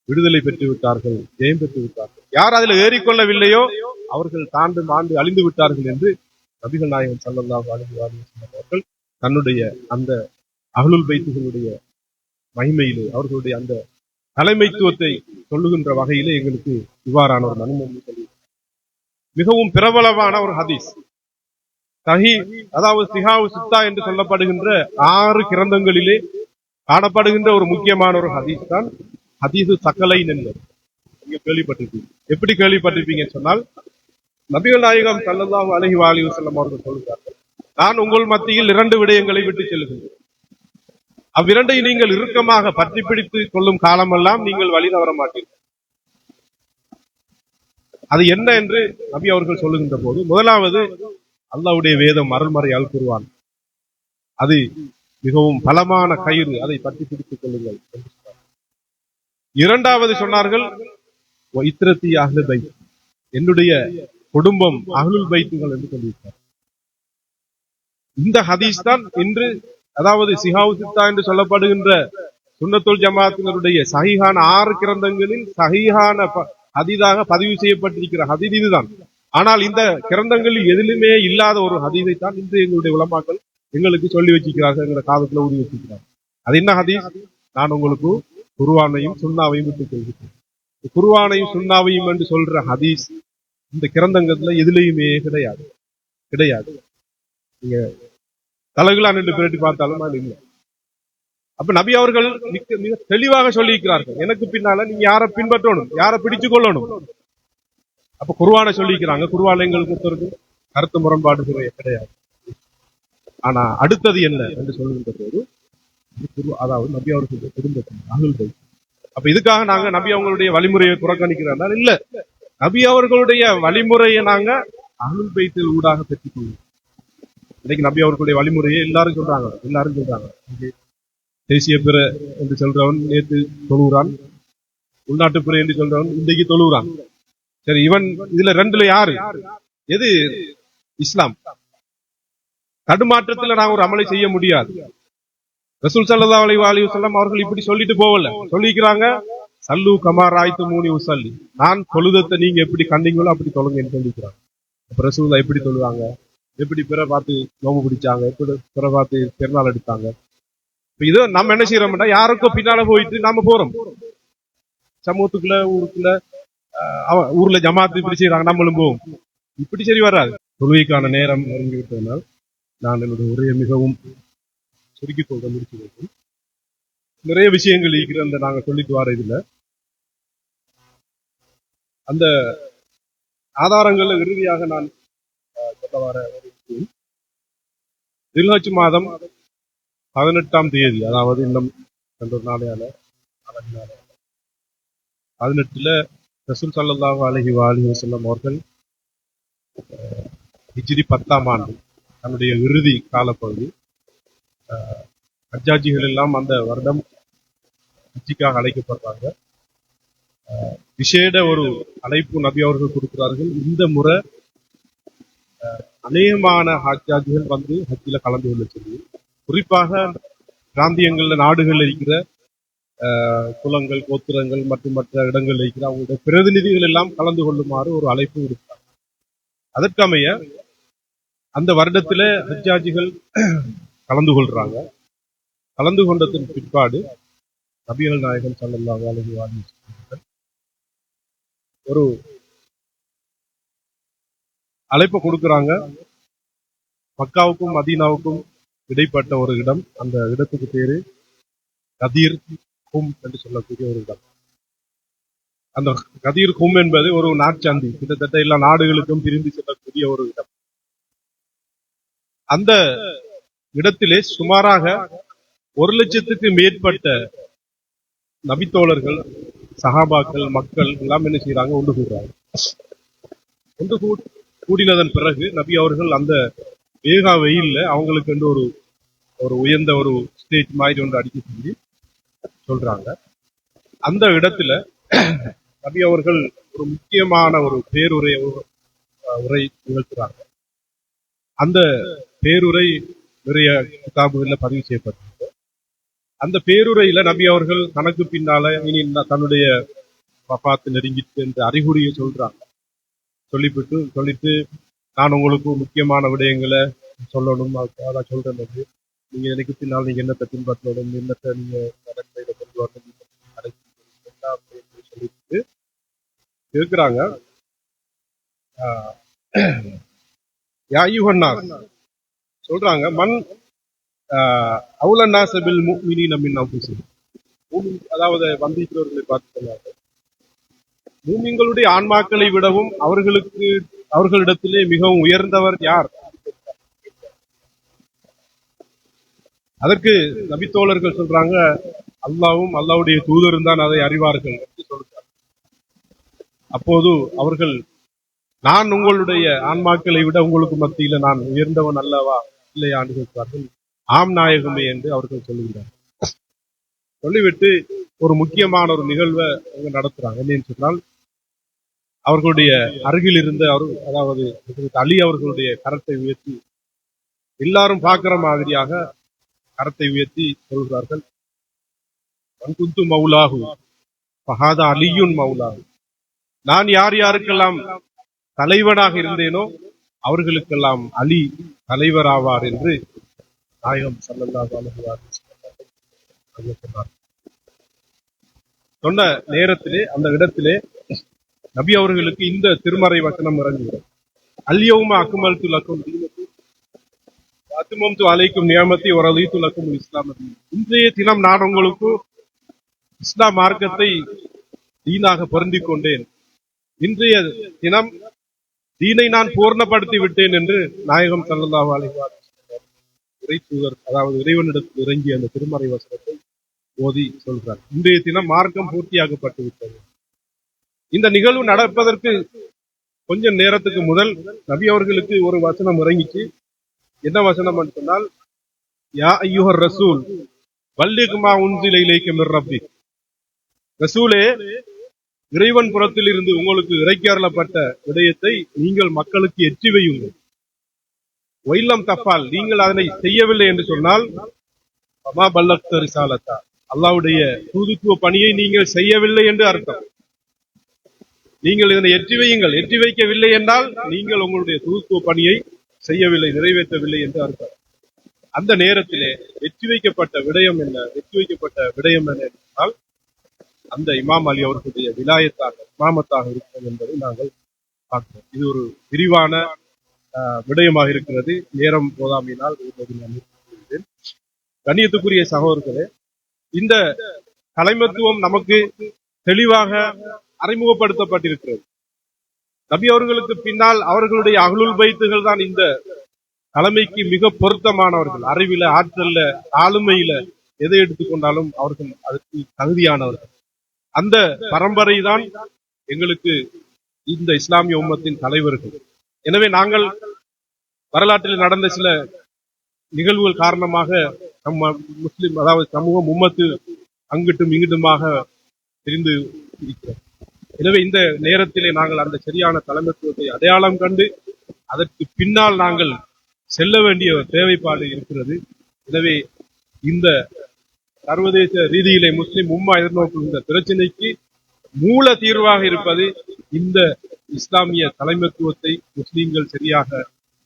விடுதலை பெற்று விட்டார்கள், ஜெயம் பெற்று விட்டார்கள். யார் அதில் ஏறிக்கொள்ளவில்லையோ அவர்கள் தாண்டு மாண்டு அழிந்து விட்டார்கள் என்று நபிகள் நாயகம் ஸல்லல்லாஹு அலைஹி வஸல்லம் அவர்கள் தன்னுடைய அந்த அஹ்லுல் பைத்துகளுடைய மகிமையிலே, அவர்களுடைய அந்த தலைமைத்துவத்தை சொல்லுகின்ற வகையிலே எங்களுக்கு இவ்வாறான ஒரு நன்மை சொல்லி மிகவும் பிரபலமான ஒரு ஹதீஸ். சஹி, அதாவது சிஹாவு சித்தா என்று சொல்லப்படுகின்ற 6 கிரந்தங்களிலே காணப்படுகின்ற ஒரு முக்கியமான ஒரு ஹதீஸ் தான் ஹதீஸு சகலைன் என்பது. நீங்க கேள்விப்பட்டிருப்பீங்க. எப்படி கேள்விப்பட்டிருப்பீங்கன்னு சொன்னால், நபிகள் நாயகம் ஸல்லல்லாஹு அலைஹி வஸல்லம் அவர்கள் சொல்கிறார்கள், நான் உங்கள் மத்தியில் 2 விடயங்களை விட்டு செல்கிறேன். அவ்விரண்டை நீங்கள் இறுக்கமாக பற்றி பிடித்துக் கொள்ளும் காலமெல்லாம் நீங்கள் வழி தவற மாட்டீர்கள். அது என்ன என்று நபி அவர்கள் சொல்லுகின்ற போது, முதலாவது அல்லாஹ்வுடைய வேதம், அருள்மறை அல் குர்ஆன். அது மிகவும் பலமான கயிறு, அதை பற்றி பிடித்துக் கொள்ளுங்கள் என்று சொன்னார்கள். இரண்டாவது சொன்னார்கள், இத்ரத்தி அஹ்லு பைத், என்னுடைய குடும்பம் அஹ்லுல் பைத்துகள் என்று சொல்லியிருக்கிறார். இந்த ஹதீஸ் தான் இன்று, அதாவது சிஹாவு சித்தா என்று சொல்லப்படுகின்ற சுன்னத்துல் ஜமாத்தினருடைய சஹீஹான 6 கிரந்தங்களில் சஹீஹான ஹதீஸாக பதிவு செய்யப்பட்டிருக்கிற ஹதீஸ் இதுதான். ஆனால் இந்த கிரந்தங்களில் எதிலுமே இல்லாத ஒரு ஹதீஸை தான் இன்று எங்களுடைய உலமாக்கள் எங்களுக்கு சொல்லி வச்சிருக்கிறார்கள், எங்களை காதத்துல ஊதி வச்சிருக்கிறார்கள். அது என்ன ஹதீஸ்? நான் உங்களுக்கு குர்ஆனையும் சுன்னாவையும் விட்டுக் கொள்கிறேன். குர்ஆனையும் சுன்னாவையும் என்று சொல்ற ஹதீஸ் இந்த கிரந்தங்கள்ல எதிலையுமே கிடையாது. நீங்க தலைகளா நின்று பிரட்டி பார்த்தாலும் அது இல்லை. அப்ப நபி அவர்கள் மிக தெளிவாக சொல்லி இருக்கிறார்கள், எனக்கு பின்னால நீங்க யாரை பின்பற்றணும், யாரை பிடிச்சு கொள்ளணும். அப்ப குர்ஆனை சொல்லிக்கிறாங்க. குர்ஆன்ல எங்களுக்கு கருத்து முரண்பாடு கிடையாது. ஆனா அடுத்தது என்ன என்று சொல்லுகின்ற போது, அதாவது நபி அவர்களுடைய குடும்பத்தின் அஹ்லுல் பைத். அப்ப இதுக்காக நாங்க நபி அவங்களுடைய வழிமுறையை புறக்கணிக்கிறோம் இல்ல. நபி அவர்களுடைய வழிமுறையை நாங்க அஹ்லுல் பைத்தில் ஊடாக பெற்றுக்கொள்வோம். இன்னைக்கு நபி அவர்களுடைய வழிமுறையை எல்லாரும் சொல்றாங்க. தேசிய பிற என்று சொல்றவன் நேற்று தொழுகிறான், உள்நாட்டு பிற என்று சொல்றவன் இன்றைக்கு தொழுகிறான். சரி, இவன் இதுல 2ல யாரு? எது இஸ்லாம்? தடுமாற்றத்துல நாங்க ஒரு அமலை செய்ய முடியாது. ரசூல் ஸல்லல்லாஹு அலைஹி வஸல்லம் அவர்கள் இப்படி சொல்லிட்டு போகல, சொல்லிக்கிறாங்க, சல்லு கமா ராய்துமூனி உஸல்லி, நான் தொழுதத்தை நீங்க எப்படி கண்டீங்களோ அப்படி தொழுங்கன்னு சொல்லிக்கிறாங்க. அப்ப ரசூலுல்லாஹ் எப்படி தொழுவாங்க, எப்படி பிற பார்த்து நோம்பு பிடிச்சாங்க, எப்படி பிற பார்த்து பெருநாள் எடுத்தாங்க. இது நம்ம என்ன செய்யறோம்னா, யாருக்கோ பின்னால போயிட்டு நாம போறோம். சமூகத்துக்குள்ள, ஊருக்குள்ள, ஊர்ல ஜமாத்து இப்படி செய்யறாங்க, நம்மளும் போவோம். இப்படி சரி வராது. தொழுகைக்கான நேரம் நெருங்கி விட்டதனால் நான் என்னுடைய உரையை மிகவும் சுருக்கிக் கொள்ள முடிச்சு. நிறைய விஷயங்கள் இருக்கிற அந்த நாங்க சொல்லிட்டு வர இதுல அந்த ஆதாரங்கள்ல இறுதியாக நான் சொல்ல வர தில்ஹஜ் மாதம் 18ஆம் தேதி, அதாவது இன்னும் 2 நாளையால 18ல ரசூல் ஸல்லல்லாஹு அலைஹி வஸல்லம் அவர்கள் ஹிஜ்ரி 10ஆம் ஆண்டு தன்னுடைய இறுதி காலப்பகுதி, ஹஜ்ஜாஜிகள் எல்லாம் அந்த வருடம் ஹஜ்ஜிக்காக அழைக்கப்படுறாங்க. விசேட ஒரு அழைப்பு நபி அவர்கள் கொடுக்கிறார்கள். இந்த முறை அநேகமான ஹஜ்ஜாஜிகள் வந்து ஹஜ்ஜில கலந்து கொள்ள சொல்லி, குறிப்பாக பிராந்தியங்கள்ல, நாடுகள்ல இருக்கிற குலங்கள், கோத்திரங்கள் மற்றும் மற்ற இடங்கள்ல இருக்கிற அவங்களுடைய பிரதிநிதிகள் எல்லாம் கலந்து கொள்ளுமாறு ஒரு அழைப்பு விடுத்தார். அதற்கமைய அந்த வருடத்துல ஹஜ்ஜாஜிகள் கலந்து கொள்றாங்க. கலந்து கொண்டதன் பிற்பாடு நபிகள் நாயகம் ஸல்லல்லாஹு அலைஹி வஸல்லம் ஒரு அழைப்பை கொடுக்கிறாங்க. மக்காவுக்கும் மதீனாவுக்கும் இடைப்பட்ட ஒரு இடம், அந்த இடத்துக்கு பேரு கதீர் கும் என்று சொல்லக்கூடிய ஒரு இடம். அந்த கதீர் கும் என்பது ஒரு நாட்சந்தி, கிட்டத்தட்ட எல்லா நாடுகளுக்கும் பிரிந்து செல்லக்கூடிய ஒரு இடம். அந்த இடத்திலே சுமாராக 1,00,000க்கு மேற்பட்ட நபித்தோழர்கள், சஹாபாக்கள், மக்கள் எல்லாம் என்ன செய்யறாங்க, ஒன்று கூடுறாங்க. ஒன்று கூடினதன் பிறகு நபி அவர்கள் அந்த வேகா வெயில்ல அவங்களுக்கு வந்து ஒரு ஒரு உயர்ந்த ஒரு ஸ்டேஜ் மாதிரி ஒன்று அடிக்க சொல்லி சொல்றாங்க. அந்த இடத்துல நபி அவர்கள் ஒரு முக்கியமான ஒரு பேருரை உரை நிகழ்த்துறாங்க. அந்த பேருரை நிறைய கிதாபுகள்ல பதிவு செய்யப்பட்டிருக்கு. அந்த பேருரையில நபி அவர்கள் தனக்கு பின்னால இனி தன்னுடைய வஃபாத் நெருங்கிட்டு என்ற அறிகுறியை சொல்றாங்க. சொல்லிட்டு நான் உங்களுக்கு முக்கியமான விடயங்களை சொல்லணும், அதான் சொல்றேன். நீங்க எனக்கு பின்னால் நீங்க என்னத்தை பின்பற்றணும், என்னத்தை நீங்க நடைமுறையில கொண்டு வரணும் சொல்லிட்டு இருக்கிறாங்க. சொல்றாங்க, மண் அவுலன்னா சபில் முஃமினீன மின் அன்ஃபுஸிஹிம், அதாவது வந்திருக்கிறவர்களை பார்த்து சொன்னாங்க, மூமின்களுடைய ஆன்மாக்களை விடவும் அவர்களிடத்திலே மிகவும் உயர்ந்தவர் யார்? அதற்கு நபித்தோழர்கள் சொல்றாங்க, அல்லாவும் அல்லாவுடைய தூதரும் தான் அதை அறிவார்கள் என்று சொல்றாங்க. அப்போது அவர்கள், நான் உங்களுடைய ஆன்மாக்களை விட உங்களுக்கு மத்தியில நான் உயர்ந்தவன் அல்லவா இல்லையான்னு கேட்பார்கள். ஆம் நாயகமே என்று அவர்கள் சொல்லுகிறார்கள். சொல்லிவிட்டு ஒரு முக்கியமான ஒரு நிகழ்வை அவங்க நடத்துறாங்க. என்னன்னு சொன்னால், அவர்களுடைய அருகில் இருந்த அதாவது அலி அவர்களுடைய கரத்தை உயர்த்தி, எல்லாரும் பார்க்கிற மாதிரியாக கரத்தை உயர்த்தி சொல்கிறார்கள், குந்து மௌலாகு பஹாதா அலியுன் மௌலாகு, நான் யார் யாருக்கெல்லாம் தலைவனாக இருந்தேனோ அவர்களுக்கெல்லாம் அலி தலைவராவார் என்று நாயகம் ஸல்லல்லாஹு அலைஹி வஸல்லம் சொன்னார். சொன்ன நேரத்திலே அந்த இடத்திலே நபி அவர்களுக்கு இந்த திருமறை வசனம் இறங்குகிறது. அல்யௌம அக்மல்து லக்கும் தீனக்கும் வ அத்மம்து அலைக்கும் நிஅமதி வ ரதீது லக்கும் இஸ்லாம் தீன். இன்றைய தினம் நான் உங்களுக்கு இஸ்லாம் மார்க்கத்தை தீனாக பொருந்திக் கொண்டேன், இன்றைய தினம் தீனை நான் பூர்ணப்படுத்தி விட்டேன் என்று நாயகம் ஸல்லல்லாஹு அலைஹி வஸல்லம் இறை தூதர், அதாவது இறைவனிடத்தில் இறங்கிய அந்த திருமறை வசனத்தை ஓதி சொல்றார். இன்றைய தினம் மார்க்கம் பூர்த்தியாகப்பட்டு விட்டது. இந்த நிகழ்வு நடப்பதற்கு கொஞ்ச நேரத்துக்கு முதல் நபி அவர்களுக்கு ஒரு வசனம் இறங்கிச்சு. என்ன வசனம் சொன்னால், யா அய்யுஹர் ரசூல் பல்லிக் மா உன்சில இலைக்க மிர் ரப்பிக், ரசூலே, இறைவன் புறத்தில் இருந்து உங்களுக்கு இறக்கி அருளப்பட்ட விடயத்தை நீங்கள் மக்களுக்கு எற்றி வையுங்கள். ஒயில்லம் தப்பால், நீங்கள் அதனை செய்யவில்லை என்று சொன்னால், அமா பல்லக்த ரிசாலத்தா, அல்லாஹ்வுடைய தூதுத்துவ பணியை நீங்கள் செய்யவில்லை என்று அர்த்தம். நீங்கள் இதனை எற்றி வையுங்கள், எற்றி வைக்கவில்லை என்றால் நீங்கள் உங்களுடைய தூதுத்துவ பணியை செய்யவில்லை, நிறைவேற்றவில்லை என்று அர்த்தம். அந்த நேரத்திலே வெற்றி வைக்கப்பட்ட விடயம் என்ன? வெற்றி வைக்கப்பட்ட விடயம் என்ன என்றால், அந்த இமாம் அலி அவர்களுடைய விலாயத்தாக, இமாமத்தாக இருக்கிறது என்பதை நாங்கள் பார்க்கிறோம். இது ஒரு விரிவான விடயமாக இருக்கிறது. நேரம் போதாமையினால் கண்ணியத்துக்குரிய சகோதரர்களே, இந்த தலைமைத்துவம் நமக்கு தெளிவாக அறிமுகப்படுத்தப்பட்டிருக்கிறது. நபி அவர்களுக்கு பின்னால் அவர்களுடைய அஹ்லுல் பைத்துகள் தான் இந்த தலைமைக்கு மிக பொருத்தமானவர்கள். அறிவில, ஆற்றல்ல, ஆளுமையில எதை எடுத்துக்கொண்டாலும் அவர்கள் அதற்கு தகுதியானவர்கள். அந்த பரம்பரை தான் எங்களுக்கு இந்த இஸ்லாமிய உம்மத்தின் தலைவர்கள். எனவே நாங்கள் வரலாற்றில் நடந்த சில நிகழ்வுகள் காரணமாக நம்ம முஸ்லிம், அதாவது சமூகம், உம்மத்து அங்கிட்டும் இங்கிட்டுமாக பிரிந்து இருக்கிறோம். எனவே இந்த நேரத்திலே நாங்கள் அந்த சரியான தலைமைத்துவத்தை அடையாளம் கண்டு அதற்கு பின்னால் நாங்கள் செல்ல வேண்டிய தேவைப்பாடு இருக்கிறது. எனவே இந்த சர்வதேச ரீதியிலே முஸ்லிம் உம்மா எதிர்நோக்கும் இந்த பிரச்சனைக்கு மூல தீர்வாக இருப்பது இந்த இஸ்லாமிய தலைமைத்துவத்தை முஸ்லிம்கள் சரியாக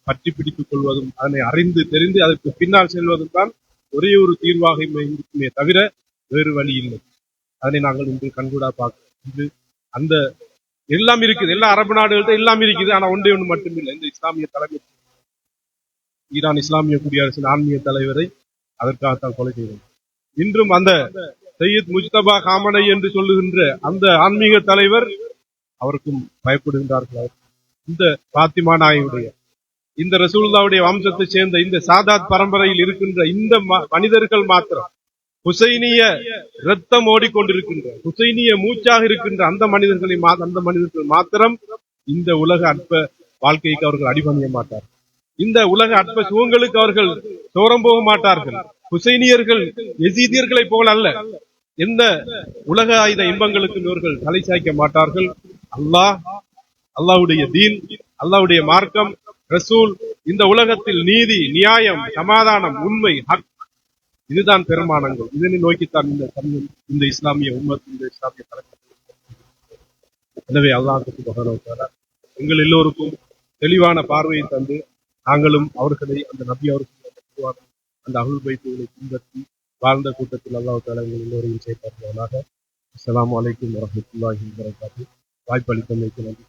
பற்றி பிடித்துக் கொள்வதும், அதனை அறிந்து தெரிந்து அதற்கு பின்னால் செல்வதும் தான் ஒரே ஒரு தீர்வாக இருக்குமே தவிர வேறு வழி இல்லை. அதனை நாங்கள் இன்று கண்கூடா பார்க்கிறோம். இன்று அந்த எல்லாம் இருக்குது, எல்லா அரபு நாடுகள்கிட்ட எல்லாம் இருக்குது. ஆனா ஒன்றே ஒன்று மட்டும் இல்லை, இந்த இஸ்லாமிய தலைமை. ஈரான் இஸ்லாமிய குடியரசின் ஆன்மீக தலைவரை அதற்காகத்தான் கொலை செய்தது. இன்றும் அந்த சையத் முஜ்தபா காமனை என்று சொல்லுகின்ற அந்த ஆன்மீக தலைவர் அவருக்கும் பயப்படுகின்றார்கள். இந்த பாத்திமா நாயுடைய இந்த ரசூலுல்லாவுடைய வம்சத்தை சேர்ந்த இந்த சாதாத் பரம்பரையில் இருக்கின்ற இந்த மனிதர்கள் மாத்திரம் ஹுசைனிய ரத்தம் ஓடிக்கொண்டிருக்கின்ற ஹுசைனிய மூச்சாக இருக்கின்ற அந்த மனிதர்கள் மாத்திரம் இந்த உலக அற்ப வாழ்க்கைக்கு அவர்கள் அடிபணிய மாட்டார்கள். இந்த உலக அற்ப சுகங்களுக்கு அவர்கள் சோரம் போக மாட்டார்கள். ஹுசைனியர்கள் எசீதியர்களை போல அல்ல. எந்த உலக ஆயுத இன்பங்களுக்கு இவர்கள் தலை சாய்க்க மாட்டார்கள். அல்லாஹ்வுடைய தீன், அல்லாஹ்வுடைய மார்க்கம், ரசூல், இந்த உலகத்தில் நீதி, நியாயம், சமாதானம், உண்மை, ஹக், இதுதான் பெருமானங்கள். இதனை நோக்கித்தான் இந்த இஸ்லாமிய உம்மத், இந்த இஸ்லாமிய தலைவர். எனவே அல்லாஹ் சுப்ஹானஹு வ தஆலா எங்கள் எல்லோருக்கும் தெளிவான பார்வையை தந்து நாங்களும் அவர்களை அந்த நபி அவர்கள் அந்த அஹ்லுல் பைத்துகளை பின்பற்றி வாழ்ந்த கூட்டத்தில் அல்லாஹ் தஆலா எங்கள் எல்லோரையும் சேர்ப்பார்களாக. அஸ்ஸலாமு அலைக்கும் வரஹ்மத்துல்லாஹி வபரகாத்துஹு. வாய்ப்பளித்தமைக்கு நன்றி.